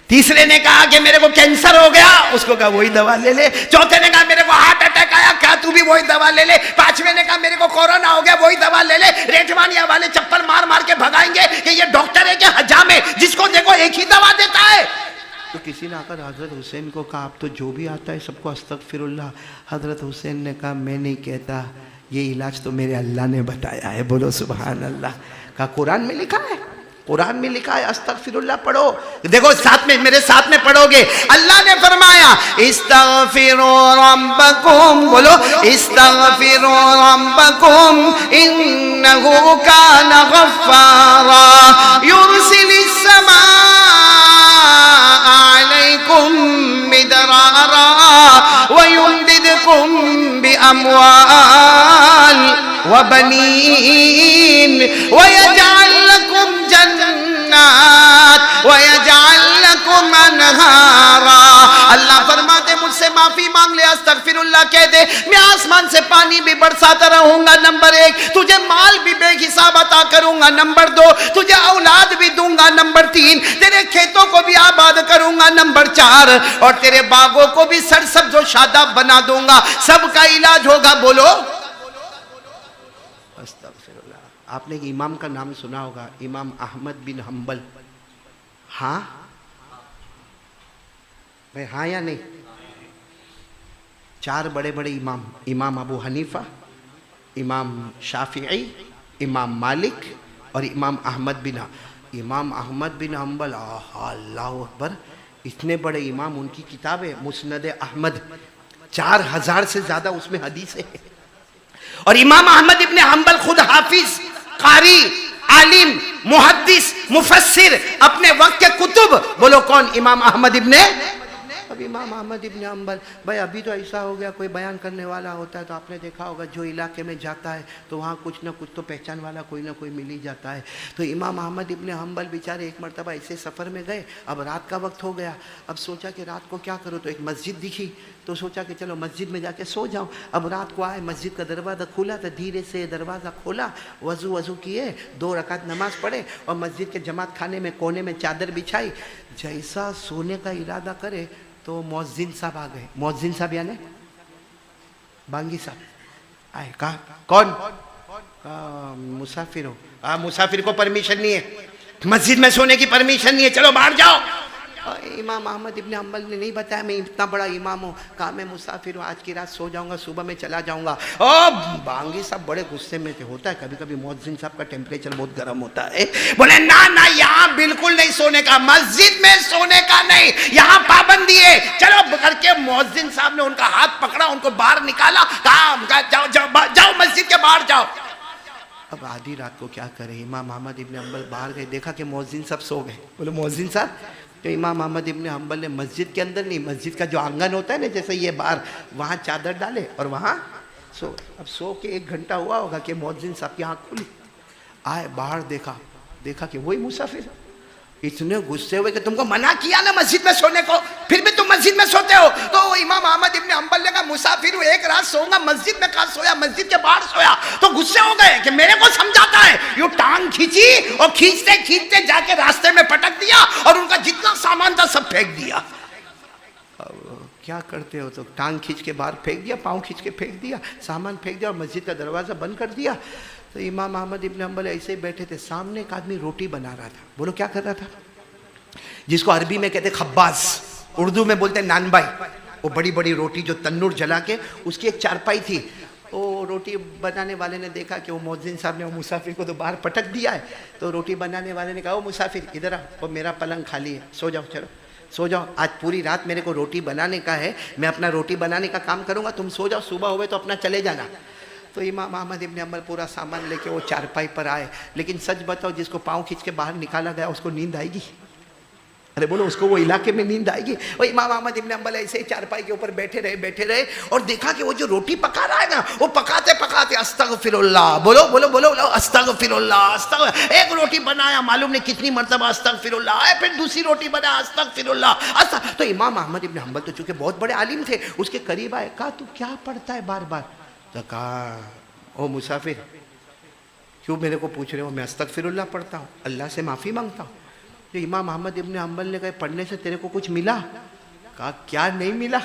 तीसरे ने कहा कि मेरे को कैंसर हो गया, उसको कहा वही दवा ले ले। चौथे ने कहा मेरे को हार्ट अटैक आया, क्या तू भी वही दवा ले ले। 5वें ने कहा मेरे को कोरोना हो गया, वही दवा ले ले। रेठवानिया वाले चप्पल मार मार के भगाएंगे कि ये डॉक्टर है कि हजाम है, जिसको देखो एक ही दवा देता है। तो किसी ने आकर हज़रत हुसैन को कहा आप तो जो भी आता है सबको अस्तगफिरुल्लाह। हज़रत हुसैन ने कहा मैं नहीं कहता, ये इलाज तो मेरे अल्लाह ने बताया है। बोलो सुभान अल्लाह। कहा कुरान में लिखा है, कुरान में लिखा है अस्तगफिरुल्लाह पढ़ो। देखो साथ में, मेरे साथ में पढ़ोगे। अल्लाह ने फरमाया इस्तगफिरू रब्बकुम, बोलो इस्तगफिरू रब्बकुम इन्नहु काना गफ्फारा युरसिलिस समा अलैकुम मिदरारा व युमदिदकुम बिअमवाल व बनीन व यजअल लकुम जन्नात व यजअल लकुम अनहारा। अल्लाह फरमाते मुझसे माफी मांग ले, अस्तगफिरुल्लाह कह दे, मैं आसमान से पानी भी बरसाता रहूंगा। नंबर 1, तुझे माल भी बेहिसाब अता करूंगा। नंबर 2, तुझे औलाद भी दूंगा। नंबर 3, तेरे खेतों को भी आबाद करूंगा। नंबर 4, और तेरे बागों को भी सरसब्ज और शादाब बना दूंगा। सबका इलाज होगा। बोलो अस्तगफिरुल्लाह। आपने एक इमाम का नाम सुना होगा, इमाम अहमद बिन हम्बल। हाँ भाई, हाँ या नहीं? 4 बड़े बड़े इमाम, इमाम अबू हनीफा, इमाम शाफिई, इमाम मालिक और इमाम अहमद बिन हम्बल। अल्लाह अकबर। इतने बड़े इमाम, उनकी किताब है मुस्नद अहमद, 4000 से ज्यादा उसमें हदीस है। और इमाम अहमद इब्ने हंबल खुद हाफिज, कारी, आलिम, मुहद्दिस, मुफस्सिर, अपने वक्त के कुतुब। बोलो कौन? इमाम अहमद इब्ने। अब इमाम अहमद इब्ने हंबल, भाई अभी तो ऐसा हो गया, कोई बयान करने वाला होता है तो आपने देखा होगा जो इलाके में जाता है तो वहाँ कुछ ना कुछ तो पहचान वाला कोई ना कोई मिल ही जाता है। तो इमाम अहमद इब्ने हंबल बेचारे एक मरतबा ऐसे सफ़र में गए, अब रात का वक्त हो गया, अब सोचा कि रात को क्या करो, तो एक मस्जिद दिखी तो सोचा कि चलो मस्जिद में जाके सो जाऊँ। अब रात को आए, मस्जिद का दरवाज़ा खुला तो धीरे से दरवाज़ा खोला, वज़ू किए, 2 रकात नमाज़ पढ़े और मस्जिद के जमात खाने में कोने में चादर बिछाई। जैसा सोने का इरादा करे तो मौज़िन साहब आ गए। मौज़िन साहब यानी बांगी साहब आए। कहा कौन? मुसाफिर हो। मुसाफिर को परमिशन नहीं है, मस्जिद में सोने की परमिशन नहीं है, चलो बाहर जाओ। इमाम अहमद इब्ने हंबल ने नहीं बताया मैं इतना बड़ा इमाम हूँ, कहा मैं मुसाफिर हूँ, आज की रात सो जाऊँगा, सुबह में चला जाऊँगा। ओ बांगी साहब बड़े गुस्से में थे, होता है कभी कभी मौज़िन साहब का टेम्परेचर बहुत गर्म होता है। बोले ना ना, यहाँ बिल्कुल नहीं सोने का, मस्जिद में सोने का नहीं, यहाँ पाबंदी है, चलो करके मौज़िन साहब ने उनका हाथ पकड़ा, उनको बाहर निकाला, कहा जाओ जाओ जाओ मस्जिद के बाहर जाओ। अब आधी रात को क्या करे, इमाम अहमद इब्ने हंबल बाहर गए, देखा कि मौज़िन साहब सो गए। बोले मौज़िन साहब, तो इमाम अहमद इब्ने हंबल ने मस्जिद के अंदर नहीं, मस्जिद का जो आंगन होता है ना जैसे ये बाहर, वहाँ चादर डाले और वहाँ सो। अब सो के 1 घंटा हुआ होगा कि मौज़िन साहब की आँख खुली, आए बाहर देखा कि वही मुसाफिर। इतने गुस्से हुए कि तुमको मना किया ना मस्जिद में सोने को, फिर भी तुम मस्जिद में सोते हो। तो इमाम अहमद इब्ने हंबल ने कहा मुसाफिर हूँ, 1 रात सोऊंगा, मस्जिद में कहाँ सोया, मस्जिद के बाहर सोया। तो गुस्से हो गए कि मेरे को समझाता है। यूँ टांग खींची और खींचते खींचते जाके रास्ते में पटक दिया और उनका जितना सामान था सब फेंक दिया। अब क्या करते हो, तो टांग खींच के बाहर फेंक दिया, पाँव खींच के फेंक दिया, सामान फेंक दिया और मस्जिद का दरवाज़ा बंद कर दिया। तो इमाम अहमद इब्ने हंबल ऐसे ही बैठे थे, सामने एक आदमी रोटी बना रहा था। बोलो क्या कर रहा था? जिसको अरबी में कहते खब्बाज, उर्दू में बोलते नान भाई। वो बड़ी बड़ी रोटी जो तन्नूर जला के, उसकी एक चारपाई थी। वो रोटी बनाने वाले ने देखा कि वो मौज़िन साहब ने वो मुसाफिर को तो बाहर पटक दिया है, तो रोटी बनाने वाले ने कहा वो मुसाफिर इधर आ, वो मेरा पलंग खाली है, सो जाओ, चलो सो जाओ, आज पूरी रात मेरे को रोटी बनाने का है, मैं अपना रोटी बनाने का काम करूँगा, तुम सो जाओ, सुबह हुए तो अपना चले जाना। तो इमाम अहमद इब्ने हंबल पूरा सामान लेके वो चारपाई पर आए। लेकिन सच बताओ, जिसको पाँव खींच के बाहर निकाला गया उसको नींद आएगी? अरे बोलो, उसको वो इलाके में नींद आएगी? और इमाम अहमद इब्ने हंबल ऐसे ही चारपाई के ऊपर बैठे रहे और देखा कि वो जो रोटी पका रहा है ना, वो पकाते पकाते अस्तगफिरुल्लाह, बोलो बोलो बोलो अस्तगफिरुल्लाह, एक रोटी बनाया, मालूम नहीं कितनी मरतबा अस्तगफिरुल्लाह, फिर दूसरी रोटी बनाया अस्तगफिरुल्लाह। तो इमाम अहमद इब्ने हंबल तो चूंकि बहुत बड़े आलिम थे, उसके करीब आए, कहा तू क्या पढ़ता है बार बार? तो कहा ओ मुसाफिर, क्यों मेरे को पूछ रहे हो? मैं अस्तगफिरुल्लाह पढ़ता हूँ, अल्लाह से माफ़ी मांगता हूँ। तो इमाम अहमद इब्ने हंबल ने कहा पढ़ने से तेरे को कुछ मिला? कहा क्या नहीं मिला?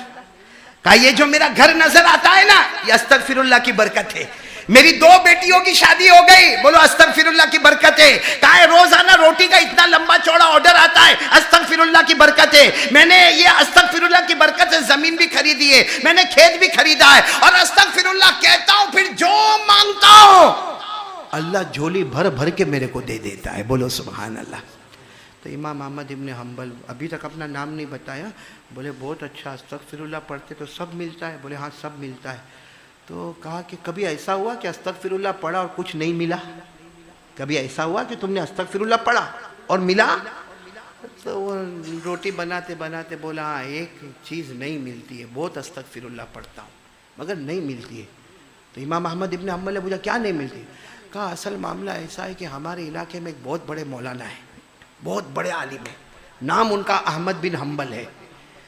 कहा ये जो मेरा घर नजर आता है ना, ये अस्तगफिरुल्लाह की बरकत है। मेरी 2 बेटियों की शादी हो गई, बोलो अस्तगफिरुल्लाह की बरकत है। कहा है रोजाना रोटी का इतना लंबा चौड़ा ऑर्डर आता है, अस्तगफिरुल्लाह की बरकत है। मैंने ये अस्तगफिरुल्लाह की बरकत से जमीन भी खरीदी है, मैंने खेत भी खरीदा है, और अस्तगफिरुल्लाह कहता हूं, फिर जो मांगता हूं अल्लाह झोली भर भर के मेरे को दे देता है। बोलो सुभान अल्लाह। तो इमाम अहमद इब्ने हंबल अभी तक अपना नाम नहीं बताया, बोले बहुत अच्छा, अस्तगफिरुल्लाह पढ़ते तो सब मिलता है? बोले हाँ सब मिलता है। तो कहा कि कभी ऐसा हुआ कि अस्तगफिरुल्लाह पढ़ा और कुछ नहीं मिला? कभी ऐसा हुआ कि तुमने अस्तगफिरुल्लाह पढ़ा और मिला? तो वो रोटी बनाते बनाते बोला हाँ एक चीज़ नहीं मिलती है, बहुत अस्तगफिरुल्लाह पढ़ता हूँ मगर नहीं मिलती है। तो इमाम अहमद इब्ने हंबल ने पूछा क्या नहीं मिलती? कहा असल मामला ऐसा है कि हमारे इलाके में एक बहुत बड़े मौलाना है, बहुत बड़े आलिम है, नाम उनका अहमद बिन हंबल है।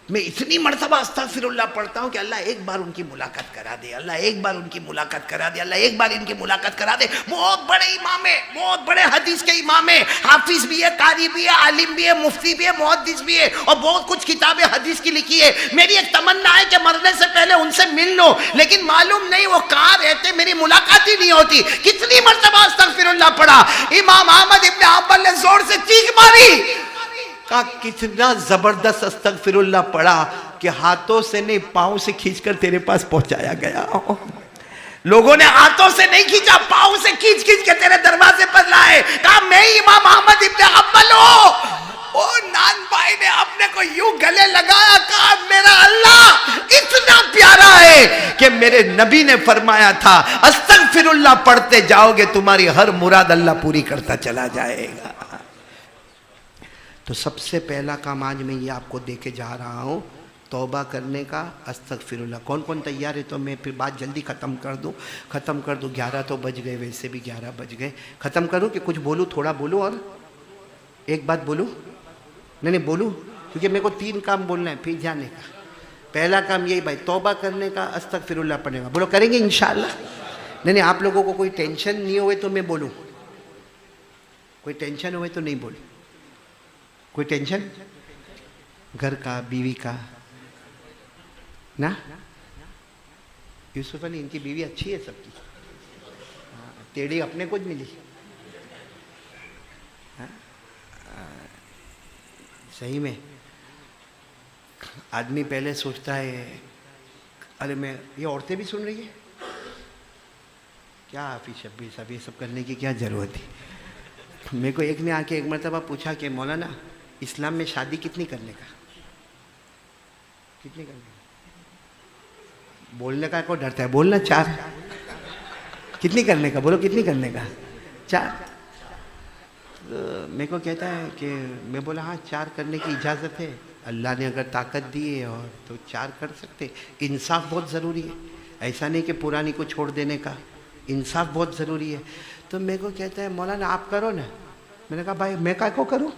मैं इतनी मरतबा अस्तगफिरुल्लाह पढ़ता हूँ कि अल्लाह एक बार उनकी मुलाकात करा दे, अल्लाह एक बार उनकी मुलाकात करा दे, अल्लाह एक बार इनकी मुलाकात करा दे। बहुत बड़े इमाम है, बहुत बड़े हदीस के इमाम है, हाफिज भी है, कारी भी है, आलिम भी है, मुफ्ती भी है, मुहद्दिस भी है, और बहुत कुछ किताबें हदीस की लिखी है। मेरी एक तमन्ना है कि मरने से पहले उनसे मिल लो, लेकिन मालूम नहीं वो कहाँ रहते, मेरी मुलाकात ही नहीं होती। कितनी मरतबा अस्तगफिरुल्लाह पढ़ा। इमाम अहमद इब्ने हंबल ने जोर से चीख मारी, कहा कितना जबरदस्त अस्तगफिरुल्लाह पढ़ा कि हाथों से नहीं पाँव से खींचकर तेरे पास पहुंचाया गया। लोगों ने हाथों से नहीं खींचा, पाँव से खींच खींच के तेरे दरवाजे पर लाए। कहा मैं इमाम अहमद इब्ने हंबल हूं। ओ नान भाई ने अपने को यूं गले लगाया, कहा मेरा अल्लाह इतना प्यारा है कि मेरे नबी ने फरमाया था अस्तगफिरुल्लाह पढ़ते जाओगे तुम्हारी हर मुराद अल्लाह पूरी करता चला जाएगा। तो सबसे पहला काम आज मैं ये आपको दे के जा रहा हूँ, तौबा करने का, अस्तगफिरुल्लाह। कौन कौन तैयार है? तो मैं फिर बात जल्दी ख़त्म कर दूँ। 11 तो बज गए, वैसे भी 11 बज गए। ख़त्म करूँ कि कुछ बोलूँ, थोड़ा बोलूँ और एक बात बोलूँ? नहीं बोलूँ, क्योंकि मेरे को 3 काम बोलना है फिर जाने का। पहला काम यही भाई, तौबा करने का, अस्तगफिरुल्लाह पढ़ने का। बोलो करेंगे इंशाअल्लाह? नहीं आप लोगों को कोई टेंशन नहीं हुए तो मैं बोलूँ, कोई टेंशन हुए तो नहीं बोलूँ। कोई टेंशन? घर का, बीवी का ना? यूसुफ अली इनकी बीवी अच्छी है सबकी, टेढ़ी अपने को मिली। सही में आदमी पहले सोचता है, अरे मैं, ये औरतें भी सुन रही है क्या? हाफिज शब्बीर साहब ये सब करने की क्या ज़रूरत थी? मेरे को एक ने आके एक मरतबा पूछा कि मौलाना इस्लाम में शादी कितनी करने का, कितनी करने का? बोलने का को डरता है, बोलना 4। कितनी करने का? बोलो कितनी करने का? 4। तो मेरे को कहता है कि मैं बोला हाँ 4 करने की इजाज़त है, अल्लाह ने अगर ताकत दी है और तो 4 कर सकते। इंसाफ बहुत ज़रूरी है, ऐसा नहीं कि पुरानी को छोड़ देने का, इंसाफ बहुत ज़रूरी है। तो मेरे को कहता है मौलाना आप करो ना। मैंने कहा भाई मैं काय को करूँ?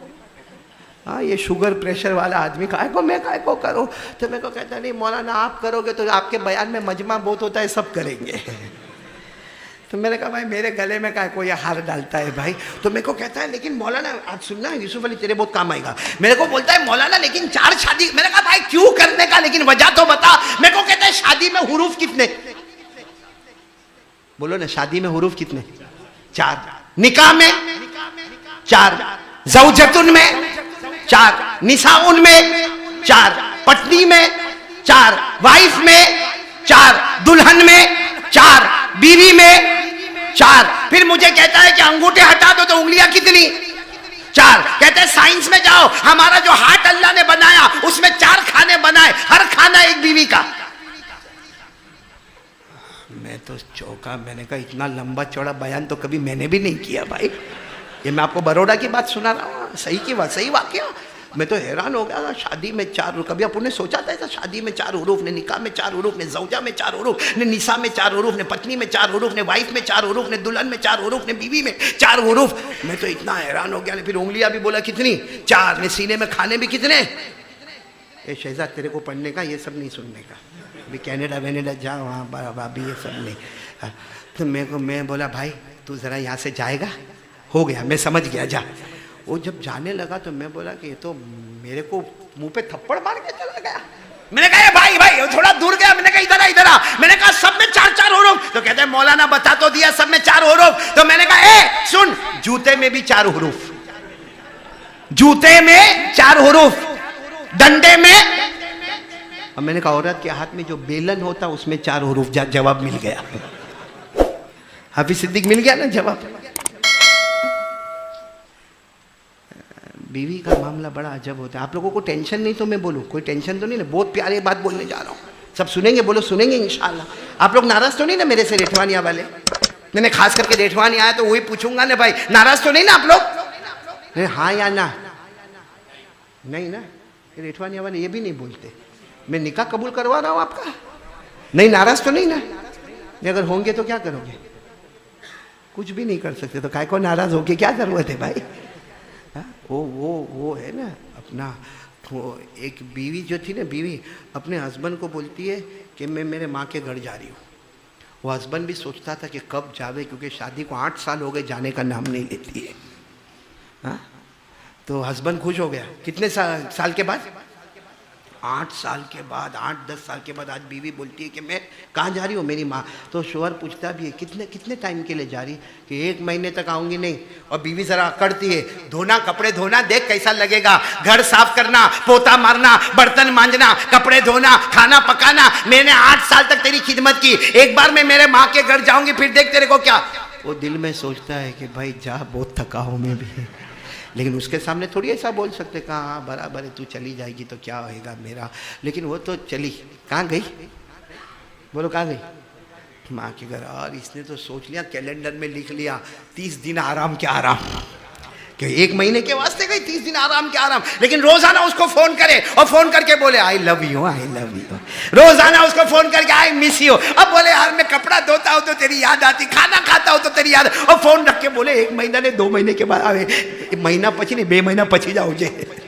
हाँ ये शुगर प्रेशर वाला आदमी काय को, मैं काय को करूँ? तो मेरे को कहता नहीं मौलाना आप करोगे तो आपके बयान में मजमा बहुत होता है, सब करेंगे। तो मैंने कहा भाई मेरे गले में काय को ये हार डालता है भाई? तो मेरे को कहता है लेकिन मौलाना आज सुनना यूसुफ अली तेरे बहुत काम आएगा। मेरे को बोलता है मौलाना लेकिन 4 शादी। मैंने कहा भाई क्यों करने का, लेकिन वजह तो बता। मेरे को कहता है शादी में हुरूफ कितने? बोलो ना, शादी में हुरूफ कितने? 4। निकाह में 4, ज़ौजतुन में 4, निसाउन में 4, पत्नी में 4, वाइफ में 4, दुल्हन में 4, बीवी में 4। फिर मुझे कहता है कि अंगूठे हटा दो तो उंगलियां कितनी? 4। कहते हैं साइंस में जाओ, हमारा जो हार्ट अल्लाह ने बनाया उसमें 4 खाने बनाए, हर खाना एक बीवी का। मैं तो चौंका, मैंने कहा इतना लंबा चौड़ा बयान तो कभी मैंने भी नहीं किया भाई। ये मैं आपको बड़ौदा की बात सुना रहा हूँ, सही की बात, सही वाकया। मैं तो हैरान हो गया, शादी में 4। कभी अपन ने सोचा था ऐसा? शादी में 4 हुरूफ ने, निकाह में 4 हुरूफ ने, ज़ौजा में 4 हुरूफ ने, निसा में 4 हुरूफ ने, पत्नी में 4 हुरूफ ने, वाइफ में 4 हुरूफ ने, दुल्हन में 4 हुरूफ ने, बीवी में 4 हुरूफ। मैं तो इतना हैरान हो गया। फिर उंगलियां भी बोला कितनी? 4 ने, सीने में खाने भी कितने? ए शहजाद तेरे को पढ़ने का, ये सब नहीं सुनने का। अभी कैनेडा वेनेडा जा, वहाँ भाभी ये सब नहीं। तो मैं बोला भाई तू ज़रा यहाँ से जाएगा? हो गया, मैं समझ गया, जा। वो जब जाने लगा तो मैं बोला कि ये तो मेरे को मुंह पे थप्पड़ मार के चला गया। मैंने कहा भाई भाई थोड़ा दूर गया। मैंने कहा इधर आ। मैंने कहा सब में 4-4 हुरूफ। तो कहते हैं मौलाना बता तो दिया सब में 4 हुरूफ। तो मैंने कहा ए सुन, जूते में भी 4 हुरूफ, जूते में 4 हुरूफ, डंडे में। अब मैंने कहा औरत के हाथ में जो बेलन होता उसमें 4 हुरूफ। जवाब मिल गया, हाफिज सिद्दीक मिल गया ना जवाब। बीवी का मामला बड़ा अजब होता है। आप लोगों को टेंशन नहीं तो मैं बोलूँ? कोई टेंशन तो नहीं ना? बहुत प्यारी बात बोलने जा रहा हूँ, सब सुनेंगे? बोलो सुनेंगे इंशाल्लाह। आप लोग नाराज तो नहीं ना मेरे से, रेठवानिया वाले? मैंने खास करके रेठवानी आया तो वही पूछूंगा ना भाई, नाराज तो नहीं ना आप लोग? नहीं, हाँ या ना? नहीं ना? रेठवानिया वाले ये भी नहीं बोलते। मैं निकाह कबूल करवा रहा हूँ आपका, नहीं नाराज तो नहीं ना? नहीं, अगर होंगे तो क्या करोगे? कुछ भी नहीं कर सकते, तो काय को नाराज होके क्या जरूरत है भाई? वो है ना अपना, वो एक बीवी जो थी ना, बीवी अपने हस्बैंड को बोलती है कि मैं मेरे माँ के घर जा रही हूँ। वो हस्बैंड भी सोचता था कि कब जावे, क्योंकि शादी को 8 साल हो गए, जाने का नाम नहीं लेती है। हाँ, तो हस्बैंड खुश हो गया। कितने साल के बाद? 8 साल के बाद, 8-10 साल के बाद आज बीवी बोलती है कि मैं कहाँ जा रही हूँ? मेरी माँ। तो शोहर पूछता भी है कितने टाइम के लिए जा रही? कि 1 महीने तक आऊँगी नहीं। और बीवी ज़रा अकड़ती है, धोना, कपड़े धोना, देख कैसा लगेगा, घर साफ करना, पोता मारना, बर्तन मांजना, कपड़े धोना, खाना पकाना। मैंने 8 साल तक तेरी खिदमत की, एक बार मैं मेरे माँ के घर जाऊँगी, फिर देख तेरे को क्या। वो दिल में सोचता है कि भाई जा, बहुत थका हूँ मैं भी, लेकिन उसके सामने थोड़ी ऐसा बोल सकते, कहाँ हाँ बराबर है, तू चली जाएगी तो क्या होएगा मेरा। लेकिन वो तो चली, कहाँ गई बोलो, कहाँ गई? माँ के घर। और इसने तो सोच लिया, कैलेंडर में लिख लिया 30 दिन आराम के आराम, कि 1 महीने के वास्ते गई, 30 दिन आराम के आराम। लेकिन रोजाना उसको फोन करे और फोन करके बोले I love you, I love you. रोजाना उसको फोन करके आई मिस यू। अब बोले यार मैं कपड़ा धोता हूं तो तेरी याद आती, खाना खाता हूं तो तेरी याद। और फोन रख के बोले 1 महीना ने 2 महीने के बाद आवे, महीना पची नहीं 2 महीना पची जाओ जे।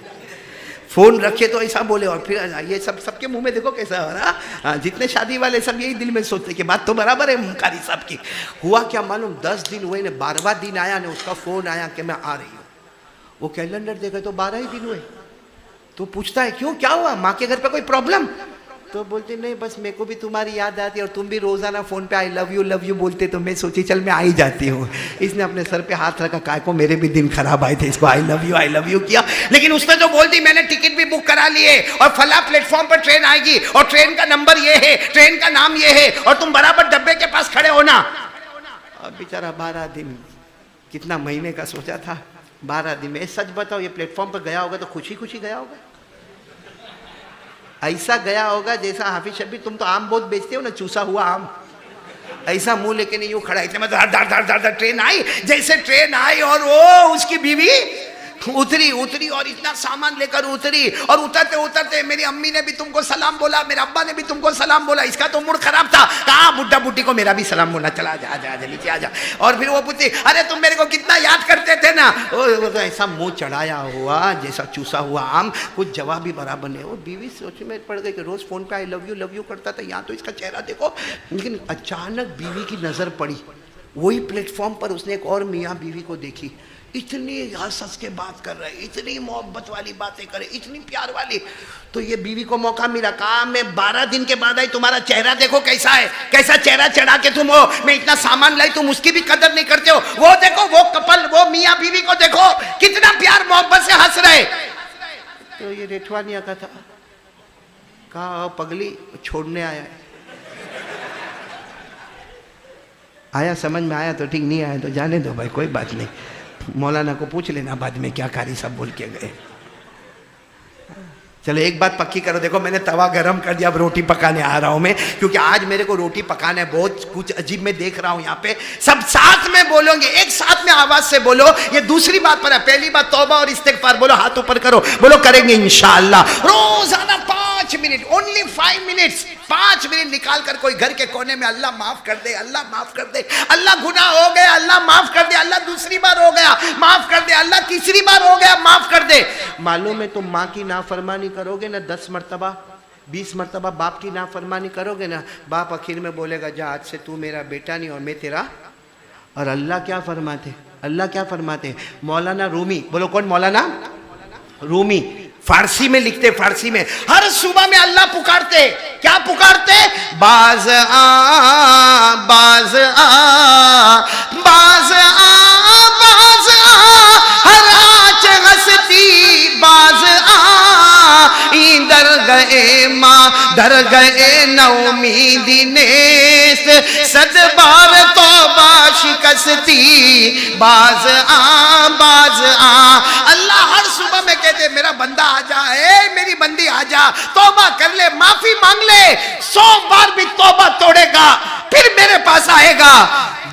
फोन रखे तो ऐसा बोले। और फिर ये सब सबके मुंह में देखो कैसा हो रहा। जितने शादी वाले सब यही दिल में सोचते कि बात तो बराबर है कारी साहब की। हुआ क्या मालूम, 10 दिन हुए ने, 12वां दिन आया ने उसका फोन आया कि मैं आ रही हूँ। वो कैलेंडर देखा तो 12 ही दिन हुए। तो पूछता है क्यों, क्या हुआ, माँ के घर पे कोई प्रॉब्लम? तो बोलते नहीं बस मेरे को भी तुम्हारी याद आती है और तुम भी रोजाना फोन पे आई लव यू बोलते, तो मैं सोची चल मैं आ ही जाती हूँ। इसने अपने सर पे हाथ रखा, काय को मेरे भी दिन खराब आए थे, इसको आई लव यू किया। लेकिन उसने जो बोल दी मैंने टिकट भी बुक करा लिए और फला प्लेटफॉर्म पर ट्रेन आएगी और ट्रेन का नंबर ये है, ट्रेन का नाम ये है और तुम बराबर डब्बे के पास खड़े हो ना। अब बेचारा 12 दिन, कितना महीने का सोचा था, 12 दिन में। सच बताओ ये प्लेटफॉर्म पर गया होगा तो खुशी खुशी गया होगा? ऐसा गया होगा जैसा हाफिज शबीर, तुम तो आम बहुत बेचते हो ना, चूसा हुआ आम, ऐसा मुंह लेके नहीं यूं खड़ा। इतने में धड़ ट्रेन आई। जैसे ट्रेन आई और वो उसकी बीवी उतरी और इतना सामान लेकर उतरी। और उतरते उतरते मेरी अम्मी ने भी तुमको सलाम बोला, मेरे अब्बा ने भी तुमको सलाम बोला। इसका तो मूड खराब था, कहा बुड्ढा बुड्ढी को मेरा भी सलाम बोला, चला जा नीचे आ जा। और फिर वो पूछती अरे तुम मेरे को कितना याद करते थे ना। वो तो ऐसा मुंह चढ़ाया हुआ जैसा चूसा हुआ आम, कुछ जवाब भी बराबर नहीं। वो बीवी सोच में पड़ गई कि रोज फोन पे आई लव यू करता था, यहाँ तो इसका चेहरा देखो। लेकिन अचानक बीवी की नजर पड़ी, वही प्लेटफॉर्म पर उसने एक और मियाँ बीवी को देखी। इतनी हंस के बात कर रहे, इतनी मोहब्बत वाली बातें करे, इतनी प्यार वाली। तो ये बीवी को मौका मिला, कहा मैं 12 दिन के बाद आई, तुम्हारा चेहरा देखो कैसा है, कैसा चेहरा चढ़ा के तुम हो। मैं इतना सामान लाई, तुम उसकी भी कदर नहीं करते हो। वो देखो वो कपल, वो मियाँ बीवी को देखो कितना प्यार मोहब्बत से हंस रहे। तो ये रेठवानिया का था, कहा पगली छोड़ने आया है। आया समझ में आया तो ठीक, नहीं आया तो जाने दो भाई, कोई बात नहीं। मौलाना को पूछ लेना बाद में क्या कारी सब बोल के गए। चलो एक बात पक्की करो, देखो मैंने तवा गरम कर दिया, अब रोटी पकाने आ रहा हूं मैं, क्योंकि आज मेरे को रोटी पकाना है। बहुत कुछ अजीब मैं देख रहा हूं यहाँ पे। सब साथ में बोलोगे, एक साथ में आवाज से बोलो। ये दूसरी बात पर है। पहली बात तौबा और इस्तिगफार, बोलो हाथ ऊपर करो, बोलो करेंगे इंशाअल्लाह। रोजाना 5 मिनट, ओनली 5 मिनट्स, 5 मिनट निकाल कर कोई घर के कोने में अल्लाह माफ कर दे, अल्लाह माफ कर दे, अल्लाह गुनाह हो गया अल्लाह माफ कर दे, अल्लाह दूसरी बार हो गया माफ कर दे, अल्लाह तीसरी बार हो गया माफ कर दे। मालूम है तुम माँ की नाफरमानी करोगे ना 10 मरतबा 20 मरतबा, बाप की नाफरमानी करोगे ना, बाप आखिर में बोलेगा जा आज से तू मेरा बेटा नहीं और मैं तेरा। और अल्लाह क्या फरमाते, अल्लाह क्या फरमाते? मौलाना रूमी, बोलो कौन? मौलाना रूमी फारसी में लिखते, फारसी में हर सुबह में अल्लाह पुकारते। क्या पुकारते? बाज आ बाज आ बाज आ बाज आ, हर आँच हंसती बाज आ, इधर गए माँ डर गए नौमीदी नेस, सदबार तौबा शिकस्ती बाज आ बाज आ। अल्लाह हर सुबह में कहते मेरा बंदा आ जा, ए मेरी बंदी आ जा, तौबा कर ले, माफी मांग ले। 100 बार भी तौबा तोड़ेगा फिर मेरे पास आएगा।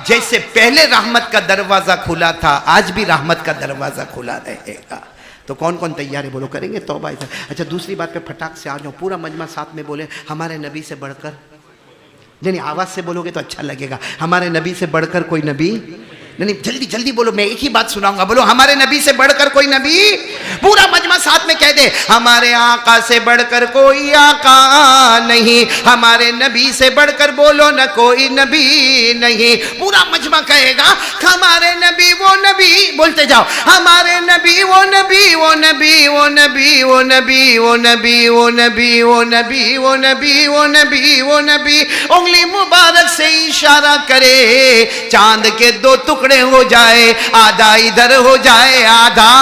जैसे पहले रहमत का दरवाजा खुला था, आज भी रहमत का दरवाजा खुला रहेगा। तो कौन कौन तैयार है, बोलो करेंगे तौबा। अच्छा दूसरी बात पे फटाक से आ जाओ, पूरा मजमा साथ में बोले हमारे नबी से बढ़कर। नहीं आवाज से बोलोगे तो अच्छा लगेगा। हमारे नबी से बढ़कर कोई नबी नहीं, जल्दी जल्दी बोलो, मैं एक ही बात सुनाऊंगा। बोलो हमारे नबी से बढ़कर कोई नबी। पूरा मजमा साथ में कह दे, हमारे आका से बढ़कर कोई आका नहीं, हमारे नबी से बढ़कर बोलो न कोई नबी नहीं। पूरा मजमा कहेगा हमारे नबी वो नबी, बोलते जाओ हमारे नबी वो नबी वो नबी वो नबी वो नबी वो नबी वो नबी वो नबी वो नबी वो नबी वो नबी। उंगली मुबारक से इशारा करे, चांद के 2 टुकड़े हो जाए, आधा इधर हो जाए आधा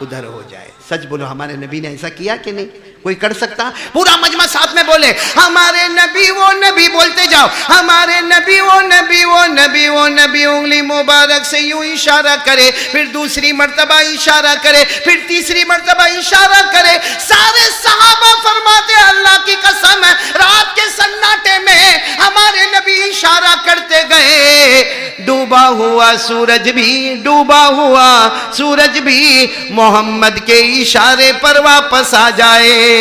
उधर हो जाए। सच बोलो हमारे नबी ने ऐसा किया कि नहीं? कोई कर सकता? पूरा मजमा साथ में बोले, हमारे नबी वो नबी, बोलते जाओ, हमारे नबी वो नबी, वो नबी वो नबी। उंगली मुबारक से यूं इशारा करे, फिर दूसरी मर्तबा इशारा करे, फिर तीसरी मर्तबा इशारा करे। सारे सहाबा फरमाते अल्लाह की कसम है, रात के सन्नाटे में हमारे नबी इशारा करते गए, डूबा हुआ सूरज भी, डूबा हुआ सूरज भी मोहम्मद के इशारे पर वापस आ जाए।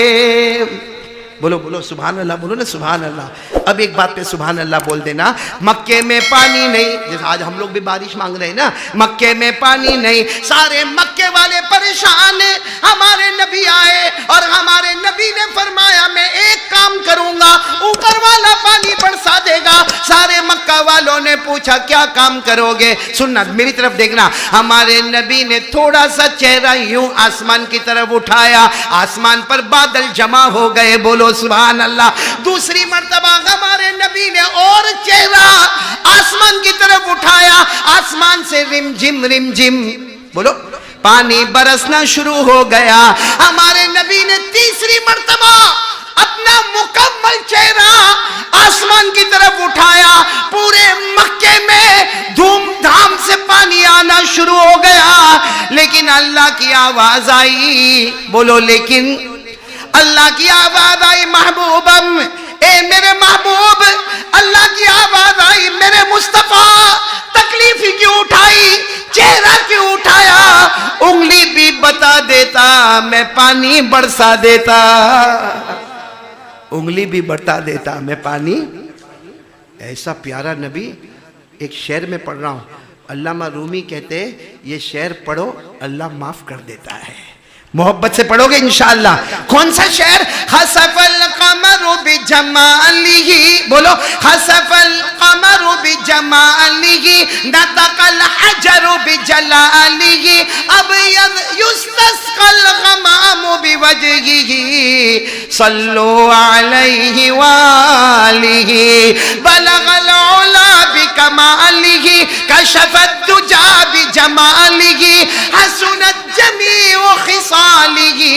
बोलो बोलो सुभान अल्लाह, बोलो ना सुभान अल्लाह। अब एक बात पे सुभान अल्लाह बोल देना, मक्के में पानी नहीं, जैसे आज हम लोग भी बारिश मांग रहे हैं ना, मक्के में पानी नहीं, सारे मक्के वाले परेशान हैं। हमारे नबी आए और हमारे नबी ने फरमाया मैं एक काम करूंगा, ऊपर वाला पानी बरसा देगा। सारे मक्का वालों ने पूछा क्या काम करोगे? सुनना, मेरी तरफ देखना। हमारे नबी ने थोड़ा सा चेहरा यूं आसमान की तरफ उठाया, आसमान पर बादल जमा हो गए। बोलो सुभान अल्लाह। दूसरी मर्तबा हमारे नबी ने और चेहरा आसमान की तरफ उठाया, आसमान से रिमझिम रिमझिम, बोलो, पानी बरसना शुरू हो गया। हमारे नबी ने तीसरी मर्तबा अपना मुकम्मल चेहरा आसमान की तरफ उठाया, पूरे मक्के में धूमधाम से पानी आना शुरू हो गया। लेकिन अल्लाह की आवाज आई, बोलो लेकिन अल्लाह की आवाज आई, महबूबम, ए मेरे महबूब, अल्लाह की आवाज आई, मेरे मुस्तफा, तकलीफ ही क्यों उठाई, चेहरा क्यों उठाया? उंगली भी बता देता, मैं पानी बरसा देता। उंगली भी बता देता, मैं पानी। ऐसा प्यारा नबी। एक शेर में पढ़ रहा हूं, अल्लामा रूमी कहते ये शेर पढ़ो अल्लाह माफ कर देता है। मोहब्बत से पढ़ोगे इंशाअल्लाह। कौन सा शेर? खसफल कमरु बिजमालिही, बोलो, खसफल कमरु बिजमालिही, नतकल हजरु बिजलालिही, अबयद युस्तस्कल गमामु बिवजहिही, सल्लु अलैहि वालिही, बलगल उला बिकमालिही, कशफत दुजा बिजमालिही, हसनत जमीउ खिसालिही,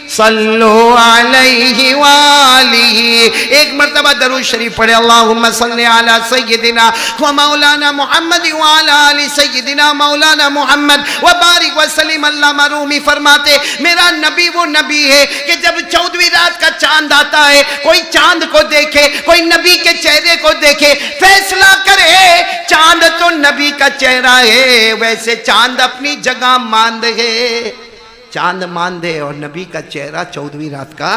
सल्लु अलैहि वालिही। एक मर्तबा दरूद शरीफ पढ़े, अल्लाहुम्मा सल्ली अला सय्यदिना व मौलाना मुहम्मद व अला आलि सय्यदिना मौलाना मुहम्मद व बारिक व सल्लिम। अल्लामा रूमी फरमाते मेरा नबी वो नबी है कि जब 14वीं रात का चांद आता है, कोई चांद को देखे, कोई नबी के चेहरे को देखे, फैसला करे चांद तो नबी का चेहरा है, वैसे चांद अपनी जगह मांद है। चांद मान दे और नबी का चेहरा 14वीं रात का।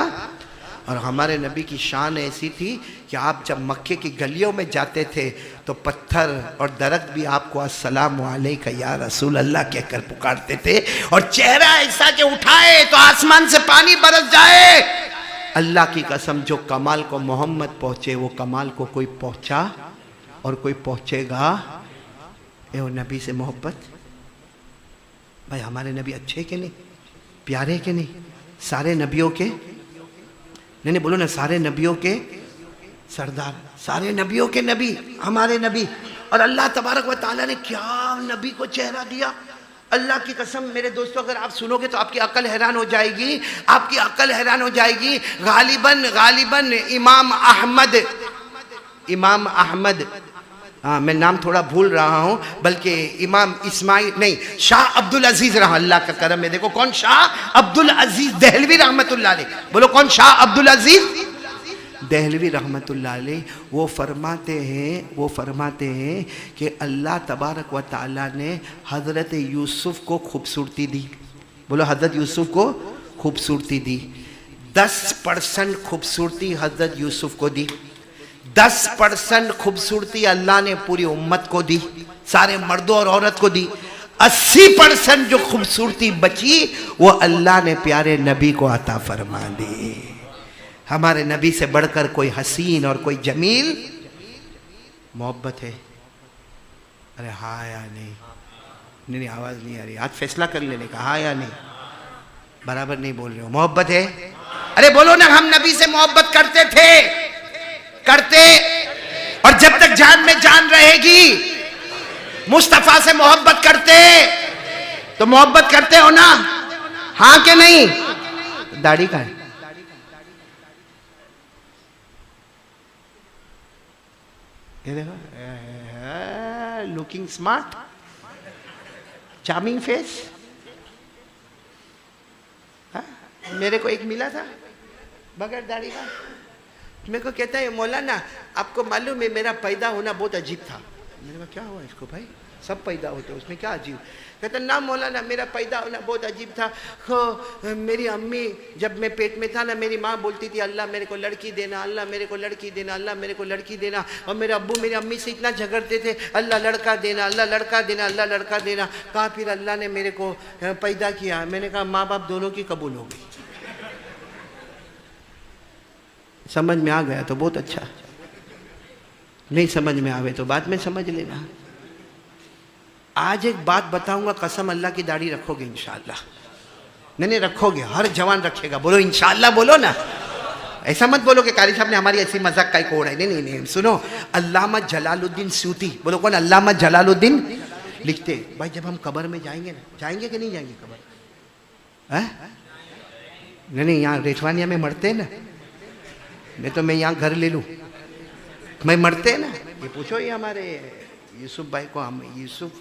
और हमारे नबी की शान ऐसी थी कि आप जब मक्के की गलियों में जाते थे तो पत्थर और दरख्त भी आपको अस्सलामु अलैका या रसूल अल्लाह कहकर पुकारते थे। और चेहरा ऐसा कि उठाए तो आसमान से पानी बरस जाए। अल्लाह की कसम, जो कमाल को मोहम्मद पहुँचे वो कमाल को कोई पहुँचा और कोई पहुँचेगा। ए वो नबी से मोहब्बत। भाई हमारे नबी अच्छे के नहीं, प्यारे के नहीं, सारे नबियों के नहीं, बोलो ना, सारे नबियों के सरदार, सारे नबियों के नबी हमारे नबी। और अल्लाह तबारक व तआला ने क्या नबी को चेहरा दिया। अल्लाह की कसम मेरे दोस्तों, अगर आप सुनोगे तो आपकी अकल हैरान हो जाएगी, आपकी अकल हैरान हो जाएगी। गालिबन गालिबन इमाम अहमद, हाँ मैं नाम थोड़ा भूल रहा हूँ, बल्कि इमाम इस्माइल नहीं, शाह अब्दुल अजीज रहा, अल्लाह का करम है। देखो कौन, शाह अब्दुल अजीज देहलवी रहमतुल्लाह अलैह। बोलो कौन? शाह अब्दुल अजीज देहलवी रहमतुल्लाह अलैह। वो फरमाते हैं कि अल्लाह तबारक व तआला ने हज़रत यूसुफ को खूबसूरती दी। बोलो, हज़रत यूसुफ को खूबसूरती दी। 10% खूबसूरती हज़रत यूसुफ को दी, 10% खूबसूरती अल्लाह ने पूरी उम्मत को दी, सारे मर्दों और औरत को दी। 80% जो खूबसूरती बची वो अल्लाह ने प्यारे नबी को अता फरमा दी। हमारे नबी से बढ़कर कोई हसीन और कोई जमील मोहब्बत है। अरे हाँ या नहीं? नहीं आवाज नहीं आ रही। आज फैसला कर लेने का, हाँ या नहीं? बराबर नहीं बोल रहे हो। मोहब्बत है? अरे बोलो ना, हम नबी से मोहब्बत करते थे, करते, और जब तक जान में जान रहेगी मुस्तफा से मोहब्बत करते। तो मोहब्बत करते हो ना, हाँ के नहीं? दाढ़ी का है? ये देखो, लुकिंग स्मार्ट, चार्मिंग फेस। मेरे को एक मिला था बगैर दाढ़ी का, मेरे को कहता है मौलाना आपको मालूम है मेरा पैदा होना बहुत अजीब था। मैंने कहा क्या हुआ इसको भाई, सब पैदा होते उसमें क्या अजीब? कहता ना मौलाना मेरा पैदा होना बहुत अजीब था। मेरी अम्मी जब मैं पेट में था ना, मेरी माँ बोलती थी अल्लाह मेरे को लड़की देना, अल्लाह मेरे को लड़की देना, अल्लाह मेरे को लड़की देना। और मेरे अब्बू मेरी अम्मी से इतना झगड़ते थे, अल्लाह लड़का देना, अल्लाह लड़का देना, अल्लाह लड़का देना। कहा फिर अल्लाह ने मेरे को पैदा किया। मैंने कहा माँ बाप दोनों की कबूल हो गई। समझ में आ गया तो बहुत अच्छा, नहीं समझ में आवे तो बाद में समझ लेना। आज एक बात बताऊंगा, कसम अल्लाह की दाढ़ी रखोगे इंशाअल्लाह? नहीं रखोगे, हर जवान रखेगा। बोलो इंशाअल्लाह, बोलो ना, ऐसा मत बोलो कि कारी साहब ने हमारी ऐसी मजाक का एक ओढ़ है। नहीं, सुनो, अल्लामा जलालुद्दीन सूती, बोलो कौन? अल्लामा जलालुद्दीन लिखते भाई जब हम कब्र में जाएंगे ना, जाएंगे कि नहीं जाएंगे कब्र? नहीं, यहाँ रेठवानिया में मरते हैं ना, नहीं तो मैं यहाँ घर ले लूँ, मैं मरते हैं ना। ये पूछो, ये हमारे यूसुफ भाई को, हम यूसुफ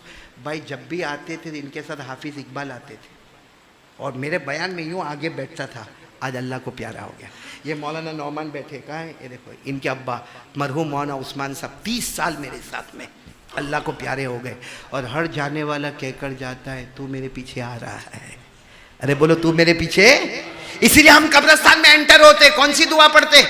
भाई जब भी आते थे इनके साथ हाफिज इकबाल आते थे और मेरे बयान में यूँ आगे बैठता था। आज अल्लाह को प्यारा हो गया। ये मौलाना नौमान बैठे, कहाँ है? ये देखो, इनके अब्बा मरहूम मौलाना उस्मान साहब 30 साल मेरे साथ में, अल्लाह को प्यारे हो गए। और हर जाने वाला कहकर जाता है तू मेरे पीछे आ रहा है। अरे बोलो तू मेरे पीछे। इसीलिए हम कब्रिस्तान में एंटर होते, कौन सी दुआ पढ़ते?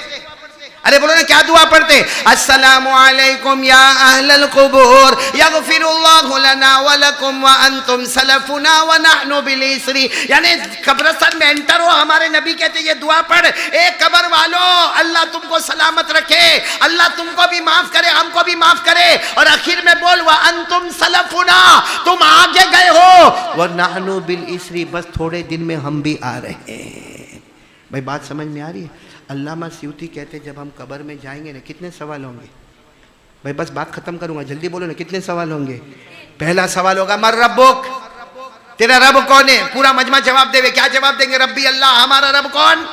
अरे बोलो ना, क्या दुआ पढ़ते? अस्सलामु अलैकुम या अहलल कुबूर यगफिरुल्लाहु लना व लकुम व अंतुम सलफुना व नहनु बिल इसरी। यानी कब्रिस्तान में एंटर हो, हमारे नबी कहते ये दुआ पढ़, ए कब्र वालों अल्लाह तुमको सलामत रखे, अल्लाह तुमको भी माफ करे, हमको भी माफ करे। और आखिर में बोल व अंतुम सलफुना, तुम आगे गए हो, व नहनु बिल इसरी, बस थोड़े दिन में हम भी आ रहे हैं। भाई बात समझ में आ रही है? अल्लामा स्यूती कहते जब हम कब्र में जाएंगे ना, कितने सवाल होंगे? भाई बस बात खत्म करूंगा, जल्दी बोलो ना, कितने सवाल होंगे? पहला सवाल होगा मर रब्बुक, तेरा रब कौन है? पूरा मजमा जवाब देवे। क्या जवाब देंगे? रब्बी अल्लाह, हमारा रब कौन?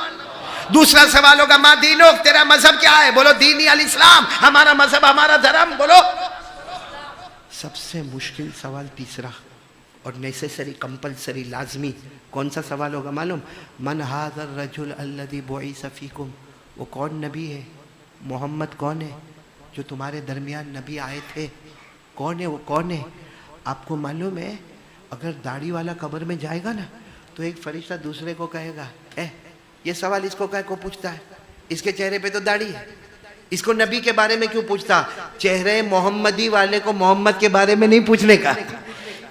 दूसरा सवाल होगा मा दीनुक, तेरा मजहब क्या है? बोलो दीनी अल इस्लाम, हमारा मजहब, हमारा धर्म। बोलो। सबसे मुश्किल सवाल तीसरा और नेसेसरी, कंपलसरी, लाजमी, कौन सा सवाल होगा मालूम? मन हाज़र रजुल अल्लज़ी बुइसा फ़ीकुम, वो कौन नबी है? मोहम्मद कौन है जो तुम्हारे दरमियान नबी आए थे? कौन है वो? कौन है? आपको मालूम है अगर दाढ़ी वाला कब्र में जाएगा ना तो एक फरिश्ता दूसरे को कहेगा, ये सवाल इसको कह को पूछता है? इसके चेहरे पे तो दाढ़ी है, इसको नबी के बारे में क्यों पूछता? चेहरे मोहम्मदी वाले को मोहम्मद के बारे में नहीं पूछने का,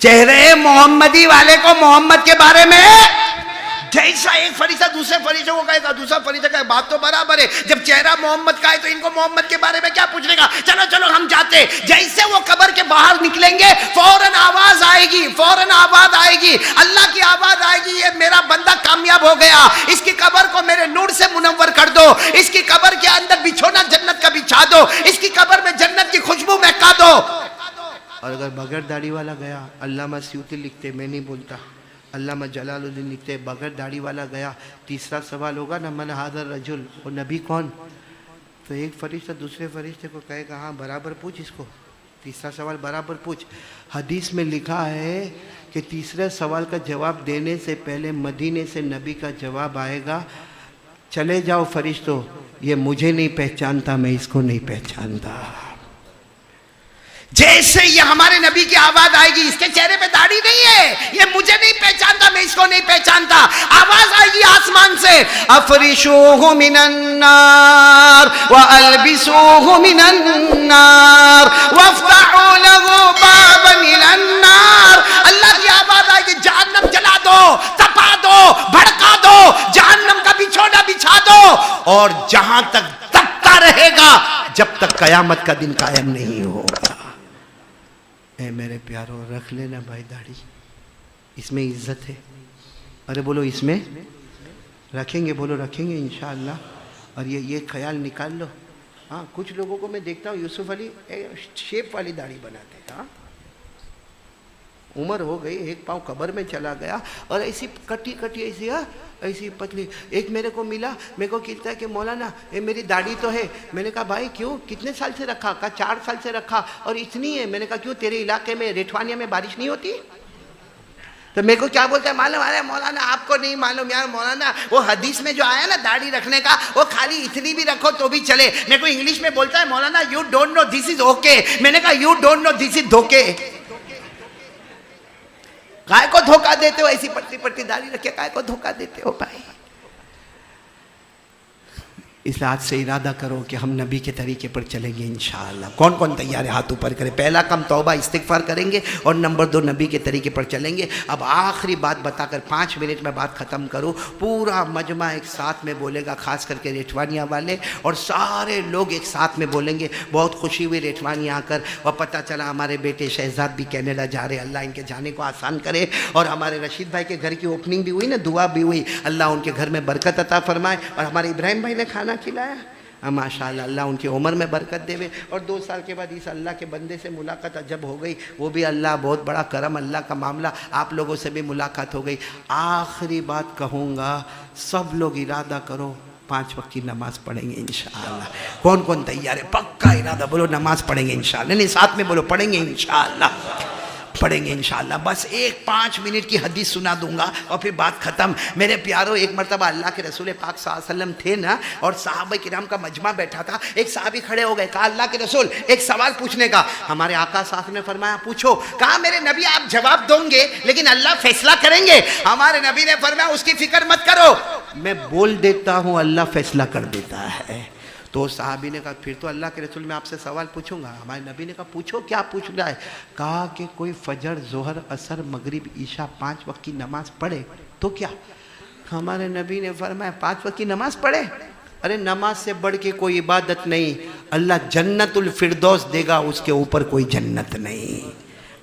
चेहरे मोहम्मदी वाले को मोहम्मद के बारे में। जैसा एक फरिश्ता दूसरे फरिश्ते को कहेगा, दूसरा फरिश्ता कहेगा, बात तो बराबर है, जब चेहरा मोहम्मद का है तो इनको मोहम्मद के बारे में क्या पूछने का? चलो चलो हम जाते। जैसे वो कब्र के बाहर निकलेंगे फौरन आवाज आएगी, फौरन आवाज आएगी, अल्लाह की आवाज आएगी, ये मेरा बंदा कामयाब हो गया, इसकी कब्र को मेरे नूर से मुनव्वर कर दो, इसकी कब्र के अंदर बिछोना जन्नत का बिछा दो, इसकी कब्र में जन्नत की खुशबू महका दो। और अगर बगैर दाढ़ी वाला गया, अल्लामा स्यूती लिखते, मैं नहीं बोलता, अल्लामा जलालुद्दीन लिखते, बगैर दाढ़ी वाला गया, तीसरा सवाल होगा ना मन हाज़र रजुल, वो नबी कौन? तो एक फरिश्ता दूसरे फरिश्ते को कहेगा हाँ बराबर पूछ इसको, तीसरा सवाल बराबर पूछ। हदीस में लिखा है कि तीसरे सवाल का जवाब देने से पहले मदीने से नबी का जवाब आएगा, चले जाओ फरिश्तों, ये मुझे नहीं पहचानता, मैं इसको नहीं पहचानता। जैसे ये हमारे नबी की आवाज आएगी, इसके चेहरे पे दाढ़ी नहीं है, ये मुझे नहीं पहचानता, मैं इसको नहीं पहचानता, आवाज आएगी आसमान से, अफरिशूहु मिनन नार व अलबिसूहु मिनन नार वफ्तहू लहू बाबन मिनन नार। अल्लाह की आवाज आएगी, जहन्नम जला दो, तपा दो, भड़का दो, जहन्नम का बिछोना बिछा दो, और जहां तक तपता रहेगा जब तक कयामत का दिन कायम नहीं होगा। ए मेरे प्यारो, रख लेना भाई दाढ़ी, इसमें इज्जत है। अरे बोलो इसमें रखेंगे, बोलो रखेंगे इंशाअल्लाह। और ये ख्याल निकाल लो। हाँ कुछ लोगों को मैं देखता हूँ यूसुफ अली शेप वाली दाढ़ी बनाते हैं, हाँ उम्र हो गई, एक पाँव कब्र में चला गया और ऐसी कटी कटी ऐसी ऐसी पतली। एक मेरे को मिला, मेरे को कहता है कि मौलाना ये मेरी दाढ़ी तो है। मैंने कहा भाई क्यों, कितने साल से रखा? कहा 4 साल से रखा और इतनी है। मैंने कहा क्यों, तेरे इलाके में रेठवानिया में बारिश नहीं होती? तो मेरे को क्या बोलता है मालूम? अरे मौलाना आपको नहीं मालूम यार, मौलाना वो हदीस में जो आया ना दाढ़ी रखने का, वो खाली इतनी भी रखो तो भी चले। मेरे को इंग्लिश में बोलता है मौलाना you don't know this is okay. मैंने कहा you don't know this is धोखे। काय को धोखा देते हो? ऐसी पट्टी पट्टी दाढ़ी रखे काय को धोखा देते हो भाई? इसलिए आज से इरादा करो कि हम नबी के तरीके पर चलेंगे इंशाअल्लाह। कौन कौन तैयार है? हाथ ऊपर करें। पहला काम तौबा इस्तिगफार करेंगे और नंबर 2 नबी के तरीके पर चलेंगे। अब आखिरी बात बताकर 5 मिनट में बात ख़त्म करूँ। पूरा मजमा एक साथ में बोलेगा, ख़ास करके रेठवानिया वाले, और सारे लोग एक साथ में बोलेंगे। बहुत खुशी हुई रेठवानिया आकर, और पता चला हमारे बेटे शहजाद भी कनाडा जा रहे। अल्लाह इनके जाने को आसान करे। और हमारे रशीद भाई के घर की ओपनिंग भी हुई ना, दुआ भी हुई। अल्लाह उनके घर में बरकत अता फरमाए। और हमारे इब्राहिम भाई ने खाना खिलाया, माशाअल्लाह, अल्लाह उनकी उम्र में बरकत देवे। और 2 साल के बाद इस अल्लाह के बंदे से मुलाकात जब हो गई, वो भी अल्लाह बहुत बड़ा करम, अल्लाह का मामला, आप लोगों से भी मुलाकात हो गई। आखिरी बात कहूँगा, सब लोग इरादा करो 5 वक्त की नमाज़ पढ़ेंगे इंशाअल्लाह। कौन कौन तैयार है? पक्का इरादा बोलो नमाज़ पढ़ेंगे इंशाअल्लाह। नहीं साथ में बोलो पढ़ेंगे इंशाअल्लाह, पढ़ेंगे इंशाअल्लाह। बस एक 5 मिनट की हदीस सुना दूंगा और फिर बात ख़त्म। मेरे प्यारो, एक मरतबा अल्लाह के रसूल पाक सल्लल्लाहु अलैहि वसल्लम थे ना, और सहाबा किराम का मजमा बैठा था। एक सहाबी खड़े हो गए, कहा अल्लाह के रसूल एक सवाल पूछने का। हमारे आका साहब ने फरमाया पूछो। कहा मेरे नबी आप जवाब दोगे लेकिन अल्लाह फैसला करेंगे। हमारे नबी ने फरमाया उसकी फिक्र मत करो, मैं बोल देता हूँ अल्लाह फैसला कर देता है। तो साहबी ने कहा फिर तो अल्लाह के रसूल मैं आपसे सवाल पूछूंगा। हमारे नबी ने कहा पूछो, क्या पूछ रहा है? कहा कि कोई फजर, जोहर, असर, मगरिब, ईशा 5 वक्त की नमाज पढ़े तो क्या? हमारे नबी ने फरमाया 5 वक्त की नमाज पढ़े? अरे नमाज से बढ़ के कोई इबादत नहीं, अल्लाह जन्नतुल फिरदौस देगा, उसके ऊपर कोई जन्नत नहीं।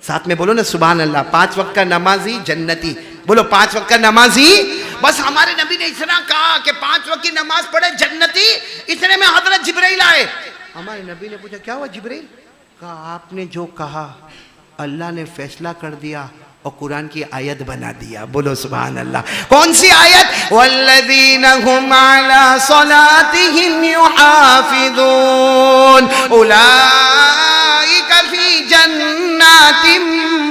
साथ में बोलो ना सुभान अल्लाह। 5 वक्त का नमाजी जन्नती, बोलो 5 वक्त का नमाजी। बस हमारे नबी ने इतना कहा कि 5 वक्त की नमाज पढ़े जन्नती। इतने में हजरत जिब्राइल आए। हमारे नबी ने पूछा क्या हुआ जिब्राइल? कहा आपने जो कहा अल्लाह ने फैसला कर दिया और कुरान की आयत बना दिया। बोलो सुभान अल्लाह। कौन सी आयत? वल्लज़ीना हुम अला सलातिहिम युहाफिज़ून उलाइका फी जन्नातिम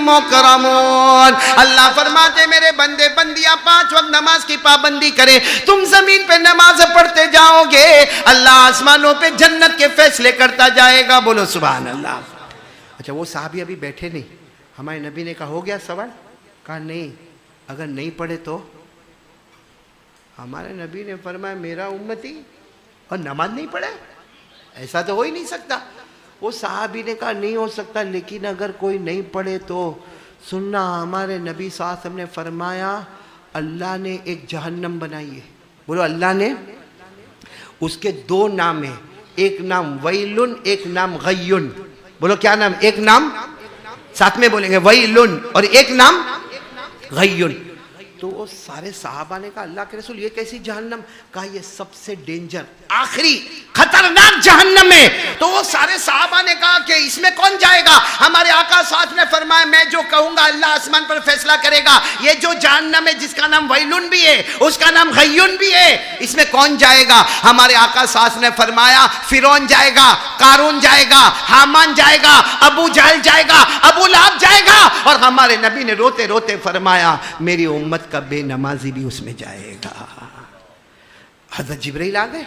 मुकरमून। अल्लाह फरमाते मेरे बंदे बंदियां 5 वक्त नमाज की पाबंदी करें, तुम जमीन पे नमाज पढ़ते जाओगे, अल्लाह आसमानों पे जन्नत के फैसले करता जाएगा। बोलो सुभान अल्लाह। अच्छा वो साहबी अभी बैठे नहीं, हमारे नबी ने कहा हो गया सवाल? कहा नहीं, अगर नहीं पढ़े तो? हमारे नबी ने फरमाया मेरा उम्मती और नमाज नहीं पढ़े, ऐसा तो हो ही नहीं सकता। वो साहबी ने कहा नहीं हो सकता, लेकिन अगर कोई नहीं पढ़े तो सुनना, हमारे नबी साहब ने फरमाया अल्लाह ने एक जहन्नम बनाई है। बोलो अल्लाह ने, उसके 2 नाम है, एक नाम वैलुन, एक नाम गय्युन। बोलो क्या नाम? एक नाम साथ में बोलेंगे वैलुन और एक नाम गय्युन। तो वो सारे साहबा ने कहा अल्लाह के रसूल ये कैसी जहन्नम? कहा ये सबसे डेंजर, आखिरी खतरनाक जहन्नम है। तो वो सारे साहबा ने कहा कि इसमें कौन जाएगा? हमारे आका साथ ने फरमाया मैं जो कहूंगा अल्लाह आसमान पर फैसला करेगा। ये जो जहन्नम है जिसका नाम वैलुन भी है, उसका नाम गय्युन भी है, इसमें कौन जाएगा? हमारे आका साथ ने फरमाया फिरौन जाएगा, कारून जाएगा, हामान जाएगा, अबू जहल जाएगा, अबू लहब जाएगा। और हमारे नबी ने रोते रोते फरमाया मेरी उम्मत का बेनमाजी भी उसमें जाएगा। हज़रत जिब्राइल आ गए,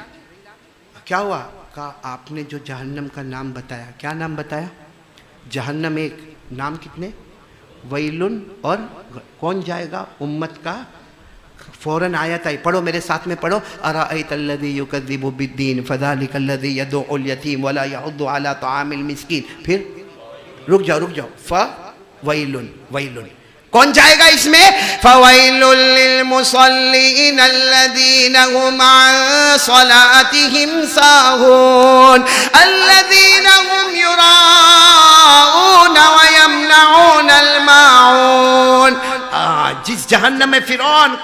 क्या हुआ? कहा आपने जो जहन्नम का नाम बताया, क्या नाम बताया? जहन्नम एक, नाम कितने? वैलुन और कौन जाएगा? उम्मत का। फौरन आयत आई, पढ़ो मेरे साथ में पढ़ो। अराअयतल्लज़ी युकज़्ज़िबु बिद्दीन फ़ज़ालिकल्लज़ी यदउल यतीम वला यहुद्दु अला तआमिल मिस्कीन। फिर रुक जाओ। फ़वैलुन, वैलुन कौन जाएगा इसमें? फ़वैलुल लिल मुसल्लीन अल्लज़ीना हुम अन सलातिहिम साहून अल्लज़ीना हुम युराऊन व यमनऊन अल माऊन। जिस जहन्नम में फिरौन